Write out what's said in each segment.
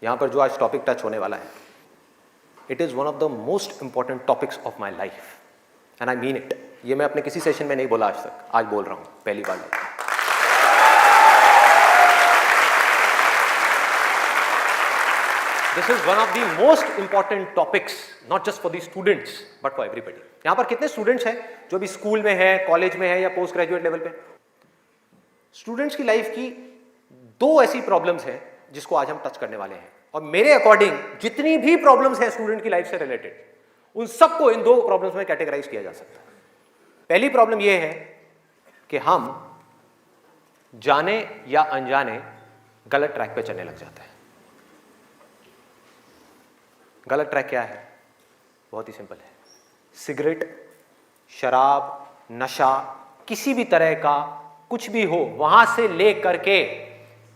यहाँ पर जो आज टॉपिक टच होने वाला है, it is one of the most important topics of my life and I mean it. ये मैं अपने किसी सेशन में नहीं बोला आज तक, आज बोल रहा हूँ पहली बार। This is one of the most important topics, not just for the students but for everybody. यहाँ पर कितने स्टूडेंट्स हैं जो भी स्कूल में है, कॉलेज में है या पोस्ट ग्रेजुएट लेवल पे? स्टूडेंट्स की लाइफ की दो ऐसी प्रॉब्लम्स हैं जिसको आज हम टच करने वाले हैं, और मेरे अकॉर्डिंग जितनी भी प्रॉब्लम्स हैं स्टूडेंट की लाइफ से रिलेटेड, उन सबको इन दो प्रॉब्लम्स में कैटेगराइज किया जा सकता है। पहली प्रॉब्लम यह है कि हम जाने या अनजाने गलत ट्रैक पे चलने लग जाते हैं। गलत ट्रैक क्या है? बहुत ही सिंपल है। सिगरेट, शराब, नशा, किसी भी तरह का कुछ भी हो, वहां से ले करके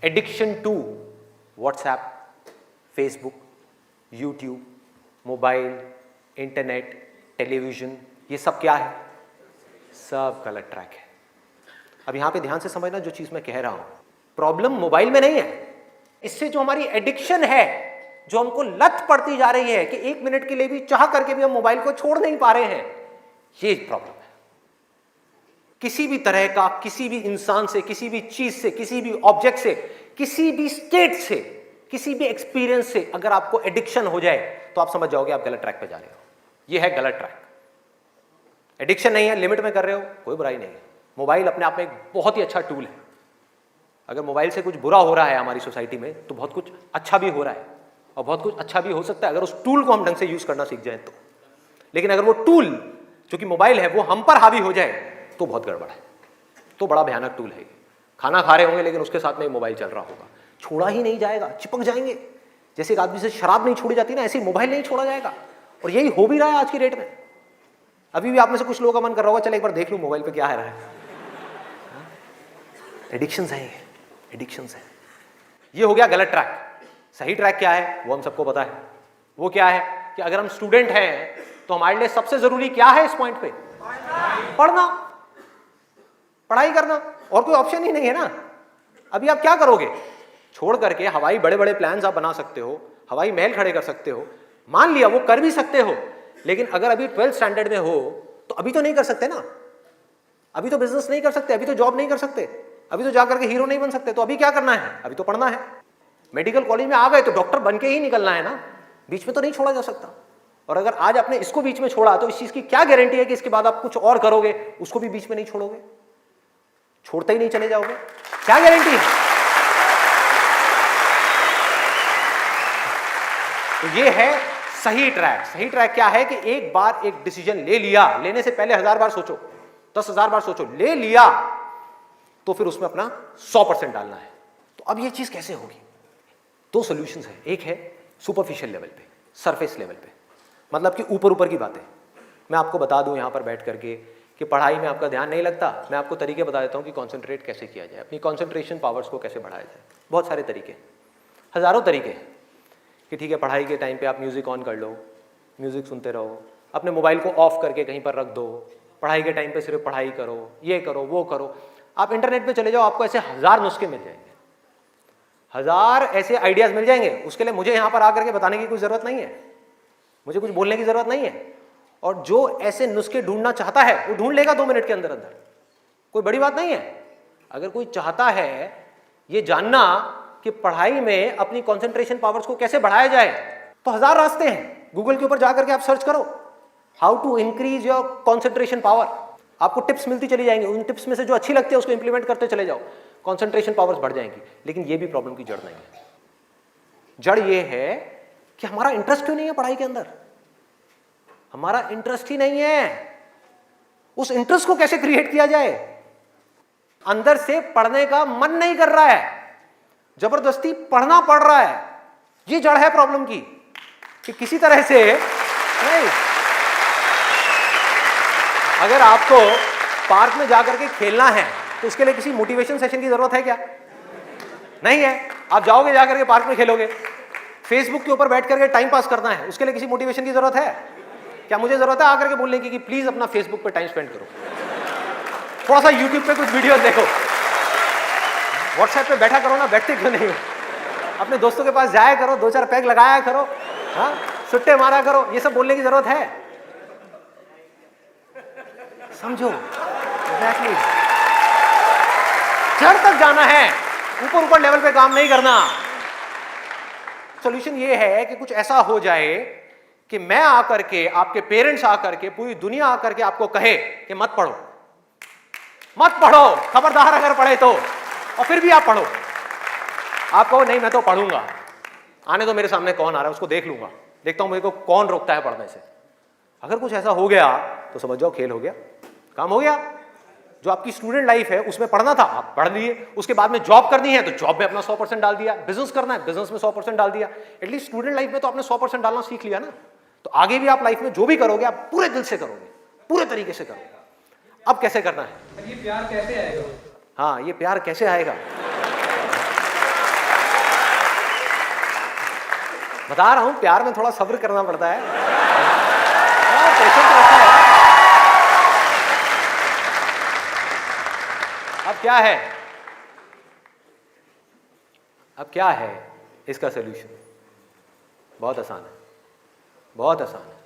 addiction to WhatsApp, Facebook, YouTube, mobile, internet, television, ये सब क्या है? सब गलत ट्रैक है। अब यहां पे ध्यान से समझना जो चीज मैं कह रहा हूं। प्रॉब्लम मोबाइल में नहीं है, इससे जो हमारी एडिक्शन है, जो हमको लत पड़ती जा रही है कि 1 मिनट के लिए भी चाह करके भी हम मोबाइल को छोड़ नहीं पा रहे हैं, ये प्रॉब्लम है। किसी भी तरह का, किसी भी इंसान से, किसी भी चीज से, किसी भी ऑब्जेक्ट से, किसी भी स्टेट से, किसी भी एक्सपीरियंस से अगर आपको एडिक्शन हो जाए तो आप समझ जाओगे आप गलत ट्रैक पे जा रहे हो। ये है गलत ट्रैक। एडिक्शन नहीं है, लिमिट में कर रहे हो, कोई बुराई नहीं है। मोबाइल अपने आप में एक बहुत ही अच्छा टूल है। अगर मोबाइल से कुछ बुरा हो रहा है हमारी सोसाइटी में, तो बहुत कुछ अच्छा भी हो रहा है, और बहुत कुछ अच्छा भी हो सकता है अगर उस टूल को हम ढंग से यूज करना सीख जाए तो। लेकिन अगर वो टूल जो कि मोबाइल है वो हम पर हावी हो जाए तो बहुत गड़बड़ है, तो बड़ा भयानक टूल है। खाना खा रहे होंगे लेकिन उसके साथ में मोबाइल चल रहा होगा, छोड़ा ही नहीं जाएगा, चिपक जाएंगे। जैसे एक आदमी से शराब नहीं छोड़ी जाती ना, ऐसे मोबाइल नहीं छोड़ा जाएगा। और यही हो भी रहा है आज की डेट में। अभी भी आप में से कुछ लोगों का मन कर रहा होगा, चल एक बार देख लूं मोबाइल पे क्या है रहा है। एडिक्शंस है, एडिक्शंस है। ये हो गया गलत ट्रैक। सही ट्रैक क्या है वो हम सबको पता है। वो क्या है कि अगर हम स्टूडेंट हैं तो हमारे लिए सबसे जरूरी क्या है इस पॉइंट पे? पढ़ना, पढ़ाई करना, और कोई ऑप्शन ही नहीं है ना। अभी आप क्या करोगे? छोड़ करके हवाई बड़े बड़े प्लान्स आप बना सकते हो, हवाई महल खड़े कर सकते हो, मान लिया वो कर भी सकते हो, लेकिन अगर अभी 12th स्टैंडर्ड में हो तो अभी तो नहीं कर सकते ना। अभी तो बिजनेस नहीं कर सकते, अभी तो जॉब नहीं कर सकते, अभी तो जाकर के हीरो नहीं बन सकते। तो अभी क्या करना है? अभी तो पढ़ना है। मेडिकल कॉलेज में आ गए तो डॉक्टर बन के ही निकलना है ना, बीच में तो नहीं छोड़ा जा सकता। और अगर आज आपने इसको बीच में छोड़ा तो इस चीज की क्या गारंटी है कि इसके बाद आप कुछ और करोगे, उसको भी बीच में नहीं छोड़ोगे, छोड़ते ही नहीं चले जाओगे? क्या गारंटी है? तो ये है सही ट्रैक। सही ट्रैक क्या है कि एक बार एक डिसीजन ले लिया, लेने से पहले 1000 बार सोचो, 10,000 बार सोचो, ले लिया तो फिर उसमें अपना 100% डालना है। तो अब ये चीज कैसे होगी? दो सॉल्यूशंस है। एक है सुपरफिशियल लेवल पे, सरफेस लेवल पे, मतलब कि ऊपर ऊपर की बातें। मैं आपको बता दूं यहां पर बैठ करके कि पढ़ाई में आपका ध्यान नहीं लगता, मैं आपको तरीके बता देता हूं कि कॉन्सेंट्रेट कैसे किया जाए, अपनी कॉन्सेंट्रेशन पावर्स को कैसे बढ़ाया जाए। बहुत सारे तरीके, हजारों तरीके हैं कि ठीक है पढ़ाई के टाइम पे आप म्यूजिक ऑन कर लो, म्यूजिक सुनते रहो, अपने मोबाइल को ऑफ करके कहीं पर रख दो, पढ़ाई के टाइम पे सिर्फ पढ़ाई करो, ये करो वो करो। आप इंटरनेट पे चले जाओ, आपको ऐसे 1000 नुस्खे मिल जाएंगे, 1000 ऐसे आइडियाज मिल जाएंगे। उसके लिए मुझे यहाँ पर आकर के बताने की कोई जरूरत नहीं है, मुझे कुछ बोलने की जरूरत नहीं है। और जो ऐसे नुस्खे ढूंढना चाहता है वो ढूंढ लेगा 2 मिनट के अंदर अंदर, कोई बड़ी बात नहीं है। अगर कोई चाहता है ये जानना कि पढ़ाई में अपनी कंसंट्रेशन पावर्स को कैसे बढ़ाया जाए, तो 1000 रास्ते हैं। गूगल के ऊपर जाकर के आप सर्च करो how to increase your concentration power, आपको टिप्स मिलती चली जाएंगी। उन टिप्स में से जो अच्छी लगती है उसको इंप्लीमेंट करते चले जाओ, कंसंट्रेशन पावर्स बढ़ जाएंगी। लेकिन ये भी प्रॉब्लम की जड़ नहीं है। जड़ ये है कि हमारा इंटरेस्ट क्यों नहीं है पढ़ाई के अंदर? हमारा इंटरेस्ट ही नहीं है। उस इंटरेस्ट को कैसे क्रिएट किया जाए? अंदर से पढ़ने का मन नहीं कर रहा है, जबरदस्ती पढ़ना पड़ रहा है। ये जड़ है प्रॉब्लम की कि किसी तरह से नहीं। अगर आपको पार्क में जाकर के खेलना है तो उसके लिए किसी मोटिवेशन सेशन की जरूरत है क्या? नहीं है। आप जाओगे जाकर के पार्क में खेलोगे। फेसबुक के ऊपर बैठ करके टाइम पास करना है, उसके लिए किसी मोटिवेशन की जरूरत है क्या? मुझे जरूरत है आकर के बोलने की कि प्लीज अपना फेसबुक पे टाइम स्पेंड करो, थोड़ा सा यूट्यूब पे कुछ वीडियो देखो, व्हाट्सएप पे बैठा करो ना, बैठते क्यों नहीं हो? अपने दोस्तों के पास जाया करो, 2-4 पैग लगाया करो, हाँ, सुट्टे मारा करो, ये सब बोलने की जरूरत है? समझो, एग्जैक्टली। जड़ तक जाना है, ऊपर ऊपर लेवल पे काम नहीं करना। सॉल्यूशन ये है कि कुछ ऐसा हो जाए कि मैं आकर के, आपके पेरेंट्स आकर के, पूरी दुनिया आकर के आपको कहे कि मत पढ़ो, मत पढ़ो, खबरदार अगर पढ़े तो, और फिर भी आप पढ़ो। आप कहो नहीं मैं तो पढ़ूंगा, आने तो मेरे सामने कौन आ रहा है उसको देख लूंगा, देखता हूं मेरे को कौन रोकता है पढ़ने से। अगर कुछ ऐसा हो गया तो समझ जाओ खेल हो गया, काम हो गया। जो आपकी स्टूडेंट लाइफ है उसमें पढ़ना था आप पढ़ लिए, उसके बाद में जॉब करनी है तो जॉब में अपना 100% डाल दिया, बिजनेस करना है बिजनेस में 100% डाल दिया। एटलीस्ट स्टूडेंट लाइफ में तो आपने 100% डालना सीख लिया ना, तो आगे भी आप लाइफ में जो भी करोगे आप पूरे दिल से करोगे, पूरे तरीके से करोगे। अब कैसे करना है? ये प्यार कैसे आएगा? हाँ, ये प्यार कैसे आएगा? बता रहा हूं, प्यार में थोड़ा सब्र करना पड़ता है, पेशेंस रखना है। अब क्या है, अब क्या है इसका सलूशन? बहुत आसान है, बहुत आसान है।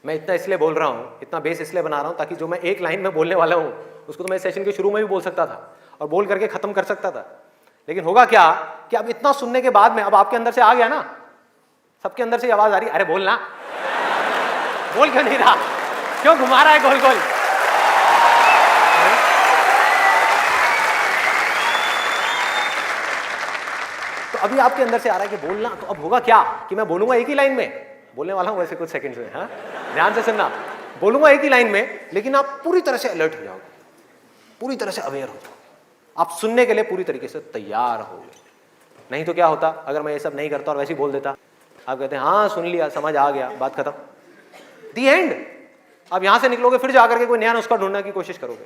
मैं इतना इसलिए बोल रहा हूं, इतना बेस इसलिए बना रहा हूं ताकि जो मैं एक लाइन में बोलने वाला हूं उसको तो मैं सेशन के शुरू में भी बोल सकता था और बोल करके खत्म कर सकता था। लेकिन होगा क्या कि अब इतना सुनने के बाद में अब आपके अंदर से आ गया ना, सबके अंदर से आवाज आ रही, अरे बोलना, बोल क्यों नहीं रहा, क्यों घुमा रहा है गोल गोल? तो अभी आपके अंदर से आ रहा है कि बोलना, तो अब होगा क्या कि मैं बोलूंगा एक ही लाइन में, बोलने वाला हूं वैसे कुछ सेकंड्स में, हाँ ध्यान से सुनना, बोलूंगा एक ही लाइन में, लेकिन आप पूरी तरह से अलर्ट हो जाओगे, पूरी तरह से अवेयर हो जाओगे, आप सुनने के लिए पूरी तरीके से तैयार होगे। नहीं तो क्या होता अगर मैं ये सब नहीं करता और वैसे ही बोल देता, आप कहते हैं हाँ सुन लिया, समझ आ गया, बात खत्म, दी एंड। अब यहां से निकलोगे फिर जाकर के कोई नया नुस्खा ढूंढने की कोशिश करोगे,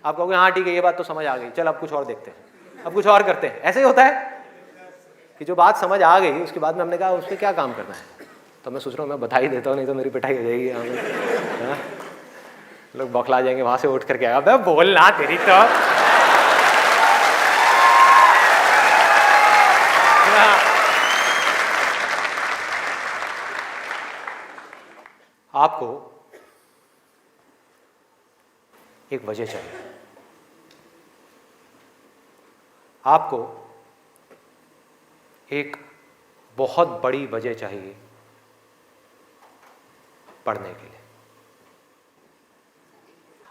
आप कहोगे हाँ ठीक है ये बात तो समझ आ गई, चल अब कुछ और देखते हैं, अब कुछ और करते हैं। ऐसे ही होता है कि जो बात समझ आ गई उसके बाद में हमने कहा उस पर क्या काम करना है, तो मैं सोच रहा हूँ मैं बधाई देता हूँ, नहीं तो मेरी पिटाई हो जाएगी यहाँ में, लोग बौखला जाएंगे, वहां से उठ करके आएगा बोलना तेरी तो। आपको एक वजह चाहिए, आपको एक बहुत बड़ी वजह चाहिए पढ़ने के लिए।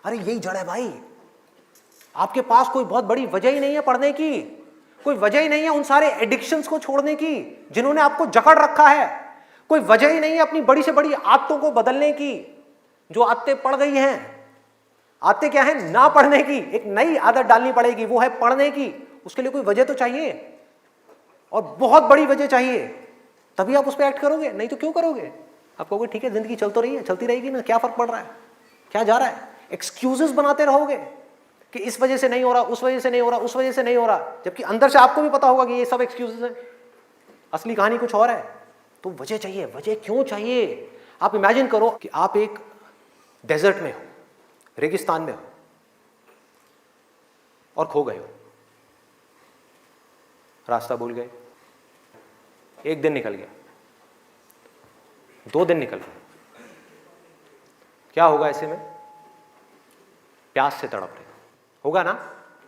अरे यही जड़ है भाई, आपके पास कोई बहुत बड़ी वजह ही नहीं है पढ़ने की, कोई वजह ही नहीं है उन सारे एडिक्शंस को छोड़ने की जिन्होंने आपको जकड़ रखा है, कोई वजह ही नहीं है अपनी बड़ी से बड़ी आदतों को बदलने की, जो आदतें पड़ गई हैं। आदतें क्या है? ना पढ़ने की, एक नई आदत डालनी पड़ेगी, वो है पढ़ने की। उसके लिए कोई वजह तो चाहिए, और बहुत बड़ी वजह चाहिए, तभी आप उस पर एक्ट करोगे, नहीं तो क्यों करोगे? आप कहोगे ठीक है जिंदगी चल तो रही है, चलती रहेगी ना, क्या फर्क पड़ रहा है, क्या जा रहा है? एक्सक्यूजेस बनाते रहोगे कि इस वजह से नहीं हो रहा, उस वजह से नहीं हो रहा, उस वजह से नहीं हो रहा, जबकि अंदर से आपको भी पता होगा कि ये सब एक्सक्यूजेस हैं, असली कहानी कुछ और है। तो वजह चाहिए। वजह क्यों चाहिए? आप इमेजिन करो कि आप एक डेजर्ट में हो, रेगिस्तान में हो और खो गए हो, रास्ता भूल गए, एक दिन निकल गया, 2 दिन निकल गए, क्या होगा ऐसे में? प्यास से तड़प रहे होगा ना?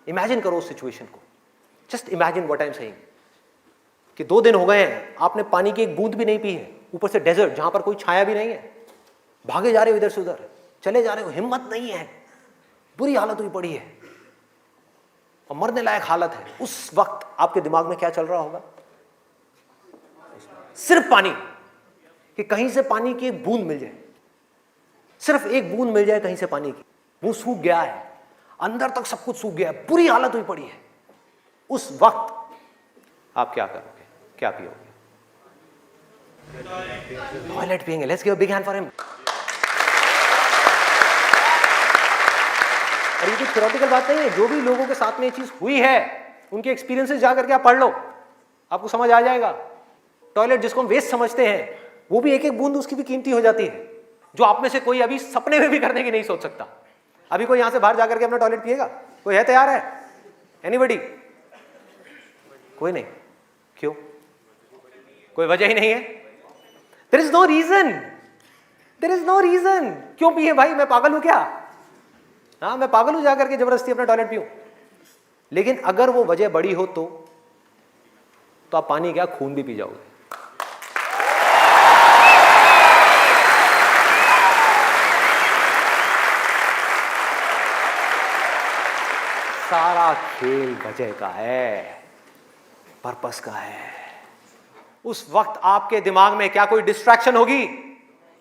इमेजिन करो उस सिचुएशन को, just imagine what I am saying कि 2 दिन हो गए हैं, आपने पानी की एक बूंद भी नहीं पी है, ऊपर से डेजर्ट जहां पर कोई छाया भी नहीं है, भागे जा रहे हो इधर से उधर, चले जा रहे हो, हिम्मत नहीं है, बुरी हालत हुई पड़ी है और मरने लायक हालत है। उस वक्त आपके दिमाग में क्या चल रहा होगा? सिर्फ पानी, कि कहीं से पानी की एक बूंद मिल जाए, सिर्फ एक बूंद मिल जाए कहीं से पानी की। वो सूख गया है, अंदर तक सब कुछ सूख गया है, बुरी हालत हुई पड़ी है। उस वक्त आप क्या करोगे? क्या पियोगे? टॉयलेट पिएंगे। Let's give a big hand for him. और ये कुछ थ्योरेटिकल बात नहीं है, जो भी लोगों के साथ में ये चीज हुई है उनके एक्सपीरियंसेस जाकर के आप पढ़ लो, आपको समझ आ जाएगा। टॉयलेट जिसको हम वेस्ट समझते हैं, वो भी एक एक बूंद उसकी भी कीमती हो जाती है, जो आप में से कोई अभी सपने में भी करने की नहीं सोच सकता। अभी कोई यहां से बाहर जाकर के अपना टॉयलेट पिएगा? कोई है तैयार है? एनीबॉडी? कोई नहीं। क्यों? कोई वजह ही नहीं है। There is no reason, there is no reason. क्यों पिए भाई, मैं पागल हूं क्या? हाँ, मैं पागल हूं जाकर के जबरदस्ती अपना टॉयलेट पीऊं? लेकिन अगर वो वजह बड़ी हो तो आप पानी क्या, खून भी पी जाओगे। सारा खेल वजह का है, पर्पस का है। उस वक्त आपके दिमाग में क्या कोई डिस्ट्रैक्शन होगी?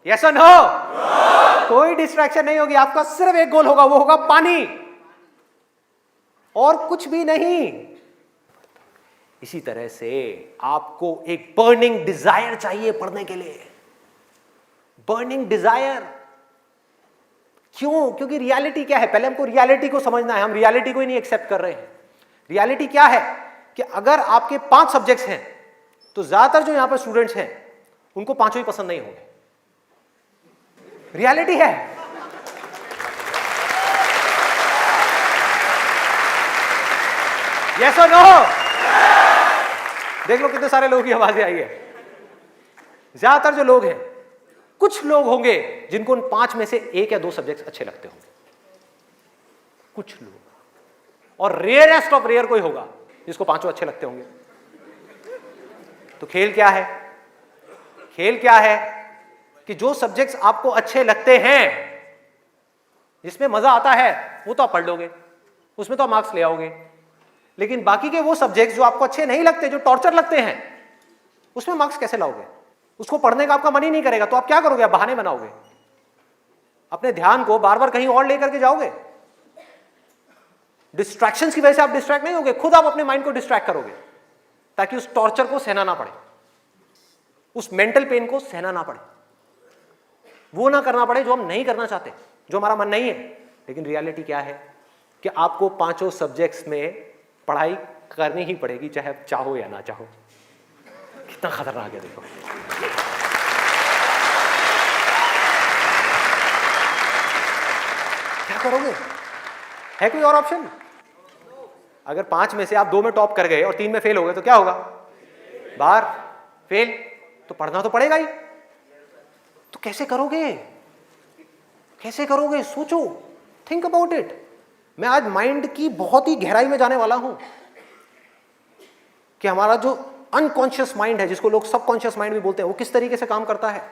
यस और नो? कोई डिस्ट्रैक्शन नहीं होगी। आपका सिर्फ एक गोल होगा, वो होगा पानी, और कुछ भी नहीं। इसी तरह से आपको एक बर्निंग डिजायर चाहिए पढ़ने के लिए, बर्निंग डिजायर। क्यों? क्योंकि रियलिटी क्या है, पहले हमको रियलिटी को समझना है। हम रियलिटी को ही नहीं एक्सेप्ट कर रहे हैं। रियलिटी क्या है कि अगर आपके 5 सब्जेक्ट्स हैं तो ज्यादातर जो यहां पर स्टूडेंट्स हैं उनको 5 ही पसंद नहीं होंगे। रियलिटी है। यस और नो? देख लो कितने सारे लोगों की आवाजें आई है। ज्यादातर जो लोग हैं, कुछ लोग होंगे जिनको उन 5 में से 1 या 2 सब्जेक्ट्स अच्छे लगते होंगे, कुछ लोग, और रेयरेस्ट ऑफ रेयर कोई होगा जिसको 5 अच्छे लगते होंगे। तो खेल क्या है? खेल क्या है कि जो सब्जेक्ट्स आपको अच्छे लगते हैं, जिसमें मजा आता है, वो तो आप पढ़ लोगे, उसमें तो आप मार्क्स ले आओगे। लेकिन बाकी के वो सब्जेक्ट्स जो आपको अच्छे नहीं लगते, जो टॉर्चर लगते हैं, उसमें मार्क्स कैसे लाओगे? उसको पढ़ने का आपका मन ही नहीं करेगा, तो आप क्या करोगे? आप बहाने बनाओगे, अपने ध्यान को बार बार कहीं और लेकर के जाओगे। डिस्ट्रैक्शंस की वजह से आप डिस्ट्रैक्ट नहीं होगे, खुद आप अपने माइंड को डिस्ट्रैक्ट करोगे, ताकि उस टॉर्चर को सहना ना पड़े, उस मेंटल पेन को सहना ना पड़े, वो ना करना पड़े जो हम नहीं करना चाहते, जो हमारा मन नहीं है। लेकिन रियलिटी क्या है कि आपको 5 सब्जेक्ट्स में पढ़ाई करनी ही पड़ेगी, चाहे आप चाहो या ना चाहो। कितना खतरनाक है देखो। क्या करोगे? है कोई और ऑप्शन? अगर 5 में से आप 2 में टॉप कर गए और 3 में फेल हो गए तो क्या होगा? बाहर, फेल। तो पढ़ना तो पड़ेगा ही। तो कैसे करोगे? कैसे करोगे? सोचो, थिंक अबाउट इट। मैं आज माइंड की बहुत ही गहराई में जाने वाला हूं कि हमारा जो अनकॉन्शियस माइंड है, जिसको लोग सबकॉन्शियस माइंड भी बोलते हैं, वो किस तरीके से काम करता है,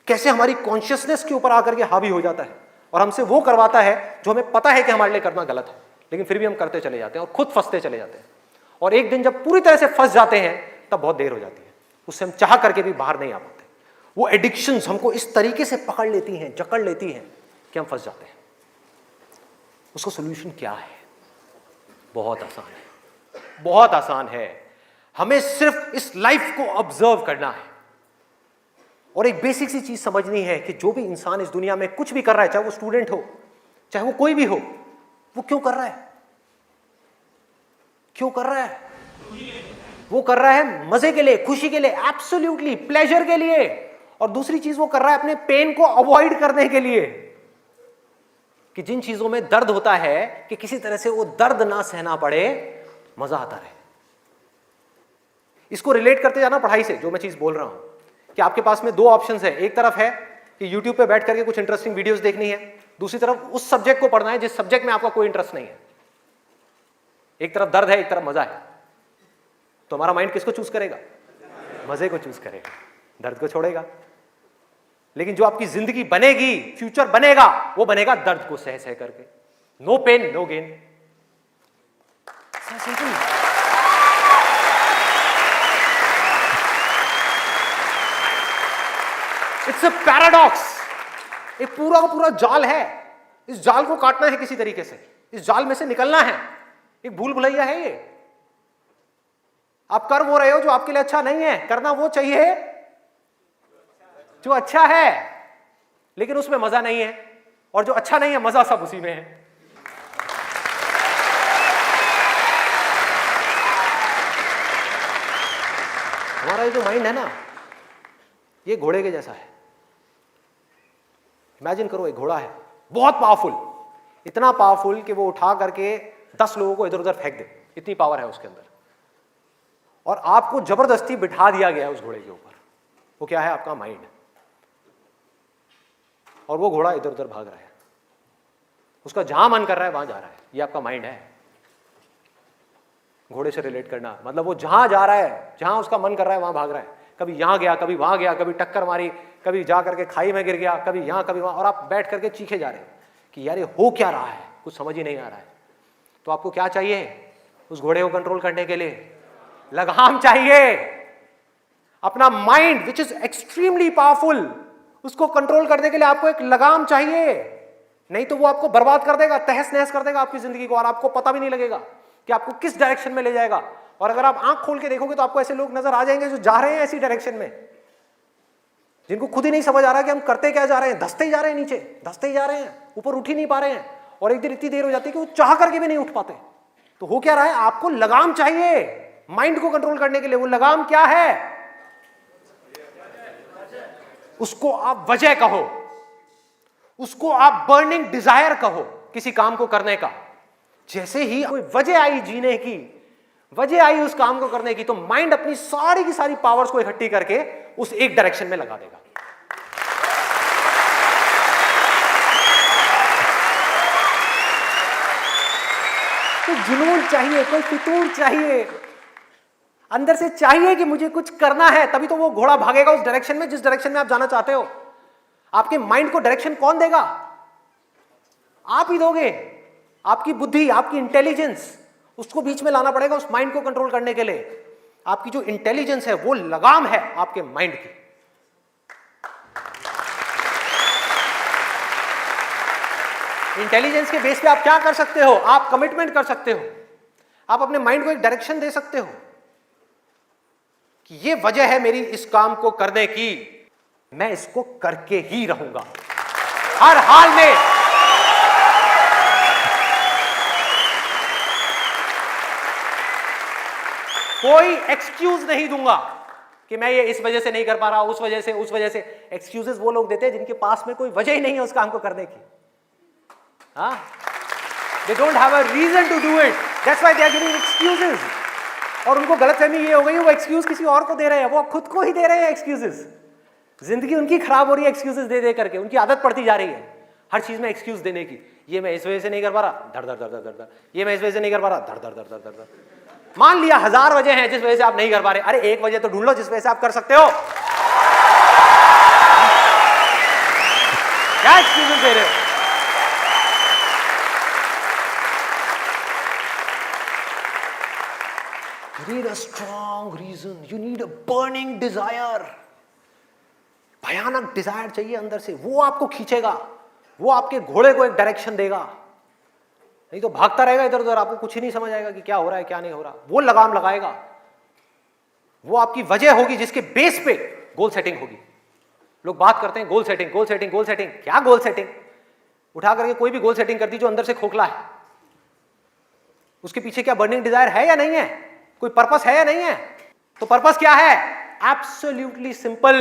कैसे हमारी कॉन्शियसनेस के ऊपर आकर के हावी हो जाता है और हमसे वो करवाता है जो हमें पता है कि हमारे लिए करना गलत है, लेकिन फिर भी हम करते चले जाते हैं और खुद फंसते चले जाते हैं। और एक दिन जब पूरी तरह से फंस जाते हैं तब बहुत देर हो जाती है, उससे हम चाह करके भी बाहर नहीं आ पाते। वो एडिक्शंस हमको इस तरीके से पकड़ लेती हैं, जकड़ लेती हैं कि हम फंस जाते हैं। उसका सोल्यूशन क्या है? बहुत आसान है, बहुत आसान है। हमें सिर्फ इस लाइफ को ऑब्जर्व करना है और एक बेसिक सी चीज समझनी है कि जो भी इंसान इस दुनिया में कुछ भी कर रहा है, चाहे वो स्टूडेंट हो, चाहे वो कोई भी हो, वो क्यों कर रहा है? क्यों कर रहा है? वो कर रहा है मजे के लिए, खुशी के लिए, एब्सोल्युटली प्लेजर के लिए। और दूसरी चीज वो कर रहा है अपने पेन को अवॉइड करने के लिए, कि जिन चीजों में दर्द होता है कि किसी तरह से वो दर्द ना सहना पड़े, मजा आता रहे। इसको रिलेट करते जाना पढ़ाई से, जो मैं चीज बोल रहा हूं कि आपके पास में 2 ऑप्शंस है। एक तरफ है कि YouTube पे बैठ करके कुछ इंटरेस्टिंग वीडियोस देखनी है, दूसरी तरफ उस सब्जेक्ट को पढ़ना है जिस सब्जेक्ट में आपका कोई इंटरेस्ट नहीं है। एक तरफ दर्द है, एक तरफ मजा है, तो हमारा माइंड किसको चूज करेगा? मजे को चूज करेगा, दर्द को छोड़ेगा। लेकिन जो आपकी जिंदगी बनेगी, फ्यूचर बनेगा, वो बनेगा दर्द को सह सह करके। No pain no gain. It's a paradox. एक पूरा का पूरा जाल है, इस जाल को काटना है किसी तरीके से, इस जाल में से निकलना है। एक भूल भुलैया है ये। आप कर वो रहे हो जो आपके लिए अच्छा नहीं है, करना वो चाहिए जो अच्छा है, लेकिन उसमें मजा नहीं है, और जो अच्छा नहीं है मजा सब उसी में है। हमारा ये जो माइंड है ना, ये घोड़े के जैसा है। इमेजिन करो, एक घोड़ा है बहुत पावरफुल, इतना पावरफुल कि वो उठा करके 10 लोगों को इधर उधर फेंक दे, इतनी पावर है उसके अंदर। और आपको जबरदस्ती बिठा दिया गया है उस घोड़े के ऊपर। वो क्या है? आपका माइंड। और वो घोड़ा इधर उधर भाग रहा है, उसका जहां मन कर रहा है वहां जा रहा है। ये आपका माइंड है। घोड़े से रिलेट करना मतलब वो जहां जा रहा है, जहां उसका मन कर रहा है वहां भाग रहा है। कभी यहां गया, कभी वहां गया, कभी टक्कर मारी, कभी जा करके खाई में गिर गया, कभी यहां कभी वहां, और आप बैठ करके चीखे जा रहे हैं कि यार ये हो क्या रहा है, कुछ समझ ही नहीं आ रहा है। तो आपको क्या चाहिए उस घोड़े को कंट्रोल करने के लिए? लगाम चाहिए। अपना mind which is extremely powerful, उसको कंट्रोल करने के लिए आपको एक लगाम चाहिए, नहीं तो वो आपको बर्बाद कर देगा, तहस नहस कर देगा आपकी जिंदगी को, और आपको पता भी नहीं लगेगा कि आपको किस डायरेक्शन में ले जाएगा। और अगर आप आंख खोल के देखोगे तो आपको ऐसे लोग नजर आ जाएंगे जो जा रहे हैं ऐसी डायरेक्शन में, जिनको खुद ही नहीं समझ आ रहा कि हम करते क्या जा रहे हैं, धंसते ही जा रहे हैं, नीचे धंसते ही जा रहे हैं, ऊपर उठ ही नहीं पा रहे हैं, और एक दिन इतनी देर हो जाती है कि वो चाह करके भी नहीं उठ पाते। तो हो क्या रहा है? आपको लगाम चाहिए माइंड को कंट्रोल करने के लिए। वो लगाम क्या है? उसको आप वजह कहो, उसको आप बर्निंग डिजायर कहो किसी काम को करने का। जैसे ही कोई वजह आई जीने की, वजह आई उस काम को करने की, तो माइंड अपनी सारी की सारी पावर्स को इकट्ठी करके उस एक डायरेक्शन में लगा देगा। तो जुनून चाहिए, कोई फितूर चाहिए, अंदर से चाहिए कि मुझे कुछ करना है, तभी तो वो घोड़ा भागेगा उस डायरेक्शन में जिस डायरेक्शन में आप जाना चाहते हो। आपके माइंड को डायरेक्शन कौन देगा? आप ही दोगे। आपकी बुद्धि, आपकी इंटेलिजेंस, उसको बीच में लाना पड़ेगा उस माइंड को कंट्रोल करने के लिए। आपकी जो इंटेलिजेंस है वो लगाम है आपके माइंड की। इंटेलिजेंस के बेस पे आप क्या कर सकते हो? आप कमिटमेंट कर सकते हो, आप अपने माइंड को एक डायरेक्शन दे सकते हो कि ये वजह है मेरी इस काम को करने की, मैं इसको करके ही रहूंगा हर हाल में। कोई एक्सक्यूज नहीं दूंगा कि मैं ये इस वजह से नहीं कर पा रहा, उस वजह से। एक्सक्यूजेस वो लोग देते हैं जिनके पास में कोई वजह ही नहीं है उस काम को करने की। They don't have a reason to do it. That's why they are giving excuses. और उनको गलतफहमी ये हो गई, वो एक्सक्यूज किसी और को दे रहे हैं, वो खुद को ही दे रहे हैं एक्सक्यूजेस। जिंदगी उनकी खराब हो रही है एक्सक्यूजेस दे दे करके, उनकी आदत पड़ती जा रही है हर चीज में एक्सक्यूज देने की। ये मैं इस वजह से नहीं कर पा रहा, धड़ धड़ धड़ धड़ धड़, ये मैं इस वजह से नहीं कर पा रहा, धड़ धड़ धड़ धड़ धड़। मान लिया 1000 वजह हैं जिस वजह से आप नहीं कर पा रहे, अरे एक वजह तो ढूंढ लो जिस वजह से आप कर सकते हो। क्या एक्सक्यूजेस दे रहे हो? You need a strong reason. You need a burning desire. भयानक डिजायर चाहिए अंदर से, वो आपको खींचेगा, वो आपके घोड़े को एक डायरेक्शन देगा। नहीं तो भागता रहेगा इधर उधर, आपको कुछ ही नहीं समझ आएगा कि क्या हो रहा है क्या नहीं हो रहा। वो लगाम लगाएगा, वो आपकी वजह होगी जिसके बेस पे गोल सेटिंग होगी। लोग बात करते हैं goal setting, goal setting, goal setting. क्या गोल सेटिंग? उठा करके कोई भी गोल सेटिंग कर दी जो अंदर से खोखला है, उसके पीछे क्या बर्निंग डिजायर है या नहीं है? कोई पर्पस है या नहीं है? तो पर्पस क्या है? Absolutely simple.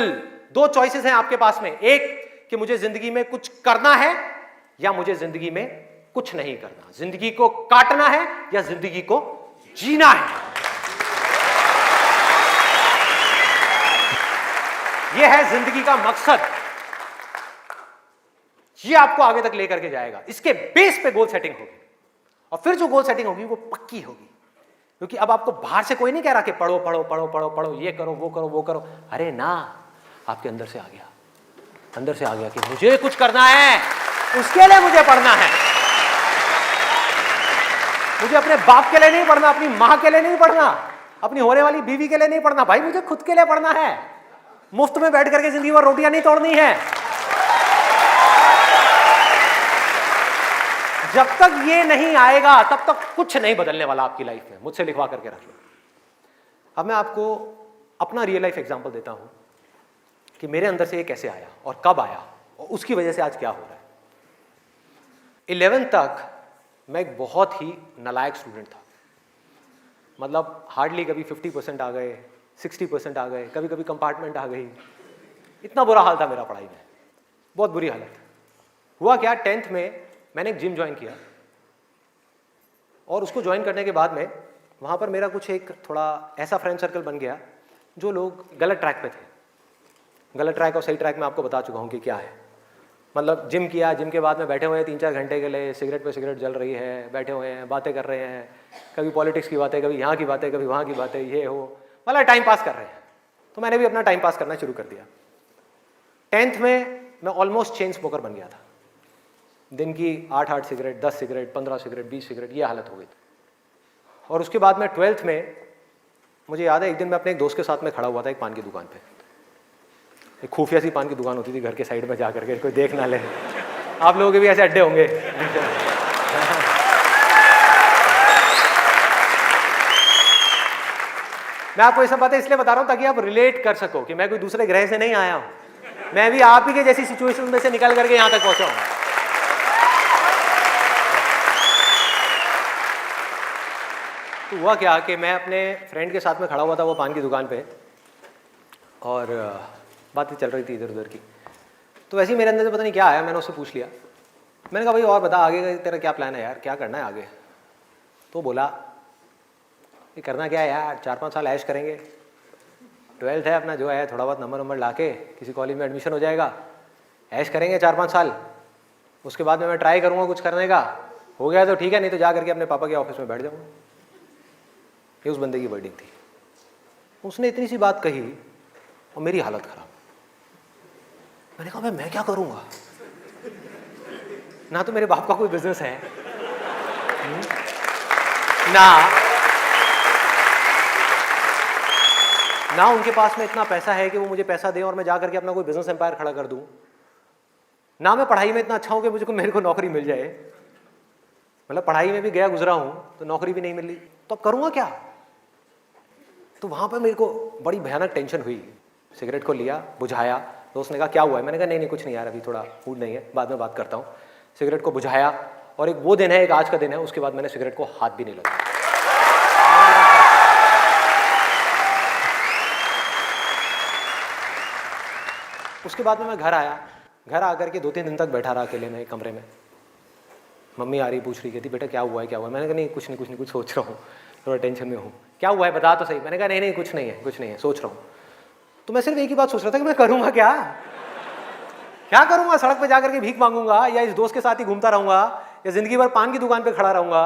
2 चॉइसेस हैं आपके पास में, एक कि मुझे जिंदगी में कुछ करना है या मुझे जिंदगी में कुछ नहीं करना। जिंदगी को काटना है या जिंदगी को जीना है। यह है जिंदगी का मकसद। यह आपको आगे तक लेकर के जाएगा। इसके बेस पे गोल सेटिंग होगी, और फिर जो गोल सेटिंग होगी वो पक्की होगी, क्योंकि अब आपको बाहर से कोई नहीं कह रहा कि पढ़ो पढ़ो पढ़ो पढ़ो पढ़ो, ये करो वो करो वो करो। अरे ना, आपके अंदर से आ गया, अंदर से आ गया कि मुझे कुछ करना है, उसके लिए मुझे पढ़ना है। मुझे अपने बाप के लिए नहीं पढ़ना, अपनी मां के लिए नहीं पढ़ना, अपनी होने वाली बीवी के लिए नहीं पढ़ना, भाई मुझे खुद के लिए पढ़ना है। मुफ्त में बैठ करके जिंदगी भर रोटियां नहीं तोड़नी है। जब तक ये नहीं आएगा तब तक कुछ नहीं बदलने वाला आपकी लाइफ में। मुझसे लिखवा करके रख लो। अब मैं आपको अपना रियल लाइफ एग्जांपल देता हूं कि मेरे अंदर से ये कैसे आया और कब आया और उसकी वजह से आज क्या हो रहा है। 11th तक मैं एक बहुत ही नालायक स्टूडेंट था। मतलब हार्डली कभी 50% आ गए, 60% आ गए, कभी कभी कंपार्टमेंट आ गई। इतना बुरा हाल था मेरा पढ़ाई में, बहुत बुरी हालत। हुआ क्या, 10th में मैंने एक जिम ज्वाइन किया, और उसको ज्वाइन करने के बाद में वहाँ पर मेरा कुछ एक थोड़ा ऐसा फ्रेंड सर्कल बन गया जो लोग गलत ट्रैक पे थे। गलत ट्रैक और सही ट्रैक मैं आपको बता चुका हूँ कि क्या है। मतलब जिम किया, जिम के बाद में बैठे हुए हैं 3-4 घंटे के लिए, सिगरेट पे सिगरेट जल रही है, बैठे हुए हैं, बातें कर रहे हैं, कभी पॉलिटिक्स की बातें, कभी यहाँ की बातें, कभी वहाँ की बातें, ये हो, मतलब टाइम पास कर रहे हैं। तो मैंने भी अपना टाइम पास करना शुरू कर दिया। 10th में मैं ऑलमोस्ट चेन स्मोकर बन गया था। दिन की 8 सिगरेट, 10 सिगरेट, 15 सिगरेट, 20 सिगरेट, ये हालत हो गई थी। और उसके बाद में 12th में मुझे याद है, एक दिन मैं अपने एक दोस्त के साथ में खड़ा हुआ था एक पान की दुकान पे। एक खुफिया सी पान की दुकान होती थी घर के साइड में, जा करके कोई देख ना ले। आप लोगों के भी ऐसे अड्डे होंगे। मैं आपको ये सब बातें इसलिए बता रहा हूं ताकि आप रिलेट कर सको कि मैं कोई दूसरे ग्रह से नहीं आया हूं, मैं भी आप ही के जैसी सिचुएशन में से निकल करके यहां तक पहुंचा हूं। तो हुआ क्या कि मैं अपने फ्रेंड के साथ में खड़ा हुआ था वो पान की दुकान पे, और बातें चल रही थी इधर उधर की। तो वैसे ही मेरे अंदर से पता नहीं क्या आया, मैंने उससे पूछ लिया। मैंने कहा भाई और बता, आगे का तेरा क्या प्लान है यार, क्या करना है आगे? तो बोला ये करना क्या है यार, 4-5 साल ऐश करेंगे, 12th है अपना, जो है थोड़ा बहुत नंबर ला के किसी कॉलेज में एडमिशन हो जाएगा, ऐश करेंगे 4-5 साल, उसके बाद में मैं ट्राई करूँगा कुछ करने का, हो गया तो ठीक है, नहीं तो जा करके अपने पापा के ऑफिस में बैठ जाऊँगा। ये उस बंदे की वर्डिंग थी। उसने इतनी सी बात कही और मेरी हालत खराब। मैंने कहा भाई मैं क्या करूँगा, ना तो मेरे बाप का कोई बिजनेस है, ना उनके पास में इतना पैसा है कि वो मुझे पैसा दे और मैं जा करके अपना कोई बिजनेस एम्पायर खड़ा कर दूं, ना मैं पढ़ाई में इतना अच्छा हूं कि मुझे मेरे को नौकरी मिल जाए। मतलब पढ़ाई में भी गया गुजरा हूं तो नौकरी भी नहीं मिल रही, तो अब करूंगा क्या? तो वहां पर मेरे को बड़ी भयानक टेंशन हुई। सिगरेट को लिया, बुझाया। दोस्त ने कहा क्या हुआ है? मैंने कहा नहीं कुछ नहीं यार, अभी थोड़ा मूड नहीं है, बाद में बात करता हूँ। सिगरेट को बुझाया, और एक वो दिन है, एक आज का दिन है, उसके बाद मैंने सिगरेट को हाथ भी नहीं लगाया। उसके बाद में मैं घर आया। घर आकर के 2-3 दिन तक बैठा रहा अकेले में कमरे में। मम्मी आ रही, पूछ रही, कहती बेटा क्या हुआ है, क्या हुआ है? मैंने कहा नहीं कुछ नहीं, कुछ सोच रहा हूँ, थोड़ा टेंशन में हूँ। क्या हुआ है बता तो सही। मैंने कहा नहीं कुछ नहीं है, सोच रहा हूँ। तो मैं सिर्फ एक ही बात सोच रहा था कि मैं करूँगा क्या करूँगा? सड़क पर जाकर के भीख मांगूंगा, या इस दोस्त के साथ ही घूमता रहूँगा, या जिंदगी भर पान की दुकान पर खड़ा रहूँगा,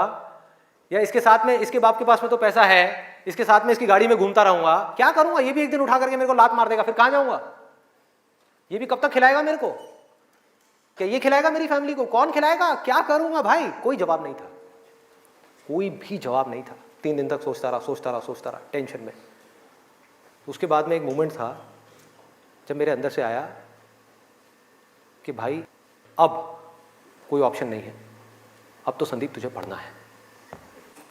या इसके साथ में, इसके बाप के पास में तो पैसा है, इसके साथ में इसकी गाड़ी में घूमता रहूँगा? क्या करूँगा? ये भी एक दिन उठा करके मेरे को लात मार देगा, फिर कहाँ जाऊँगा? ये भी कब तक खिलाएगा मेरे को? क्या ये खिलाएगा मेरी फैमिली को? कौन खिलाएगा? क्या करूंगा भाई? कोई जवाब नहीं था, कोई भी जवाब नहीं था। 3 दिन तक सोचता रहा टेंशन में। उसके बाद में एक मोमेंट था जब मेरे अंदर से आया कि भाई अब कोई ऑप्शन नहीं है, अब तो संदीप तुझे पढ़ना है,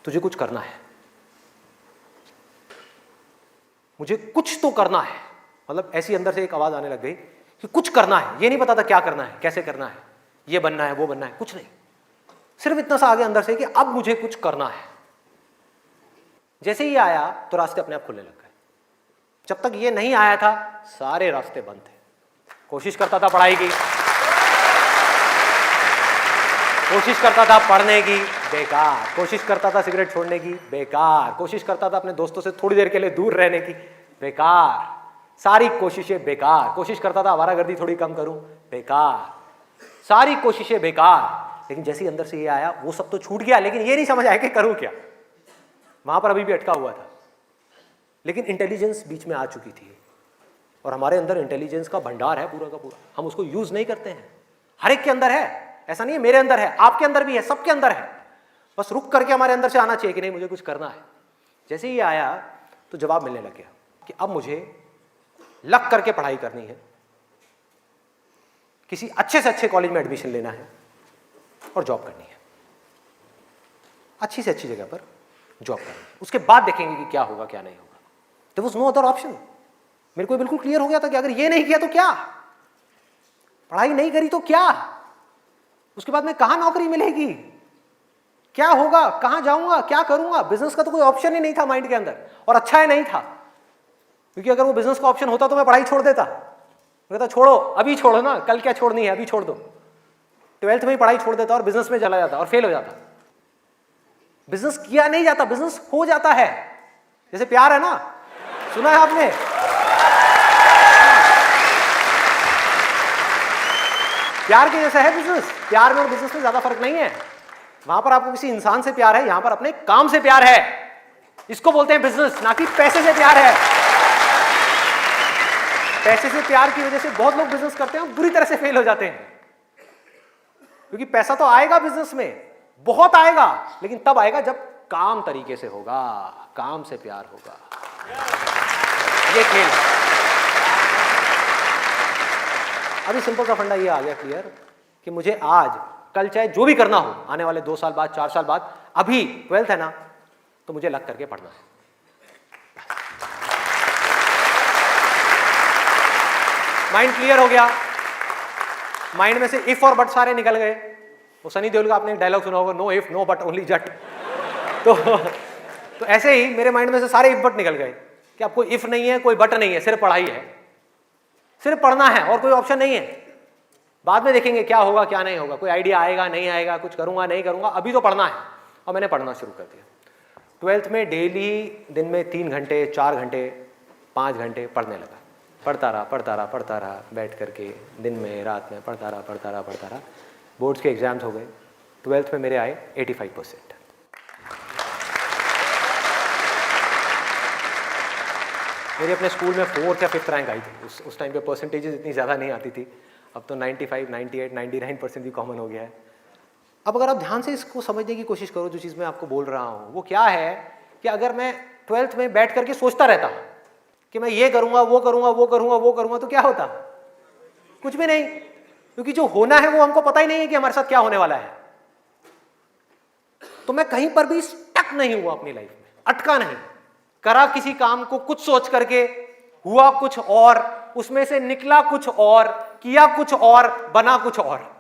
तुझे कुछ करना है, मुझे कुछ तो करना है। मतलब ऐसी अंदर से एक आवाज आने लग गई कि कुछ करना है। ये नहीं पता था क्या करना है, कैसे करना है, ये बनना है, वो बनना है, कुछ नहीं, सिर्फ इतना सा आगे अंदर से कि अब मुझे कुछ करना है। जैसे ही आया तो रास्ते अपने आप खुलने लग गए। जब तक ये नहीं आया था सारे रास्ते बंद थे। कोशिश करता था पढ़ाई की, कोशिश करता था पढ़ने की, बेकार। कोशिश करता था सिगरेट छोड़ने की, बेकार। कोशिश करता था अपने दोस्तों से थोड़ी देर के लिए दूर रहने की, बेकार। सारी कोशिशें बेकार। कोशिश करता था आवारागर्दी थोड़ी कम करूं, बेकार। सारी कोशिशें बेकार। लेकिन जैसे ही अंदर से ये आया वो सब तो छूट गया, लेकिन ये नहीं समझ आया कि करूं क्या। वहां पर अभी भी अटका हुआ था, लेकिन इंटेलिजेंस बीच में आ चुकी थी। और हमारे अंदर इंटेलिजेंस का भंडार है पूरा का पूरा, हम उसको यूज नहीं करते हैं। हर एक के अंदर है, ऐसा नहीं है मेरे अंदर है, आपके अंदर भी है, सबके अंदर है। बस रुक करके हमारे अंदर से आना चाहिए कि नहीं मुझे कुछ करना है। जैसे ही आया तो जवाब मिलने लग गया कि अब मुझे लग करके पढ़ाई करनी है, किसी अच्छे से अच्छे कॉलेज में एडमिशन लेना है और जॉब करनी है, अच्छी से अच्छी जगह पर जॉब करनी है। उसके बाद देखेंगे कि क्या होगा क्या नहीं होगा। There was no other option. मेरे को बिल्कुल क्लियर हो गया था कि अगर ये नहीं किया तो क्या, पढ़ाई नहीं करी तो क्या, उसके बाद में कहां नौकरी मिलेगी, क्या होगा, कहां जाऊंगा, क्या करूंगा। बिजनेस का तो कोई ऑप्शन ही नहीं था माइंड के अंदर, और अच्छा है नहीं था, क्योंकि अगर वो बिजनेस का ऑप्शन होता तो मैं पढ़ाई छोड़ देता। मैं कहता छोड़ो, अभी छोड़ो ना, कल क्या छोड़नी है, अभी छोड़ दो। 12th में ही पढ़ाई छोड़ देता और बिजनेस में चला जाता और फेल हो जाता। बिजनेस किया नहीं जाता, बिजनेस हो जाता है। जैसे प्यार है ना, सुना है आपने? प्यार के जैसा है बिजनेस। प्यार में और बिजनेस में ज्यादा फर्क नहीं है। वहां पर आपको किसी इंसान से प्यार है, यहां पर अपने काम से प्यार है। इसको बोलते हैं बिजनेस, ना कि पैसे से प्यार है। पैसे से प्यार की वजह से बहुत लोग बिजनेस करते हैं और बुरी तरह से फेल हो जाते हैं, क्योंकि पैसा तो आएगा बिजनेस में, बहुत आएगा, लेकिन तब आएगा जब काम तरीके से होगा, काम से प्यार होगा। ये खेल है। अभी सिंपल सा फंडा ये आ गया क्लियर कि मुझे आज कल चाहे जो भी करना हो, आने वाले 2 साल बाद, 4 साल बाद, अभी 12th है ना, तो मुझे लग करके पढ़ना है। माइंड क्लियर हो गया। माइंड में से इफ और बट सारे निकल गए। वो सनी देओल का आपने एक डायलॉग सुना होगा, no if no but only Jatt. तो ऐसे ही मेरे माइंड में से सारे इफ बट निकल गए कि अब कोई इफ नहीं है, कोई बट नहीं है, सिर्फ पढ़ाई है, सिर्फ पढ़ना है और कोई ऑप्शन नहीं है। बाद में देखेंगे क्या होगा क्या नहीं होगा, कोई आइडिया आएगा नहीं आएगा, कुछ करूंगा नहीं करूंगा, अभी तो पढ़ना है। और मैंने पढ़ना शुरू कर दिया। 12th में डेली दिन में 3 घंटे, 4 घंटे, 5 घंटे पढ़ने लगा। पढ़ता रहा बैठ करके, दिन में रात में पढ़ता रहा। बोर्ड्स के एग्जाम्स हो गए। 12th में मेरे आए 85%। मेरे अपने स्कूल में 4th या 5th रैंक आई थी। उस टाइम पे परसेंटेजेस इतनी ज़्यादा नहीं आती थी। अब तो 95, 98, 99% भी कॉमन हो गया है। अब अगर आप ध्यान से इसको समझने की कोशिश करो, जो चीज़ मैं आपको बोल रहा हूँ वो क्या है कि अगर मैं 12th में बैठ करके सोचता रहता कि मैं ये करूँगा वो करूँगा, तो क्या होता? कुछ भी नहीं, क्योंकि जो होना है वो हमको पता ही नहीं है कि हमारे साथ क्या होने वाला है। तो मैं कहीं पर भी स्टक नहीं हुआ अपनी लाइफ में, अटका नहीं। करा किसी काम को कुछ सोच करके, हुआ कुछ और, उसमें से निकला कुछ और, किया कुछ और, बना कुछ और।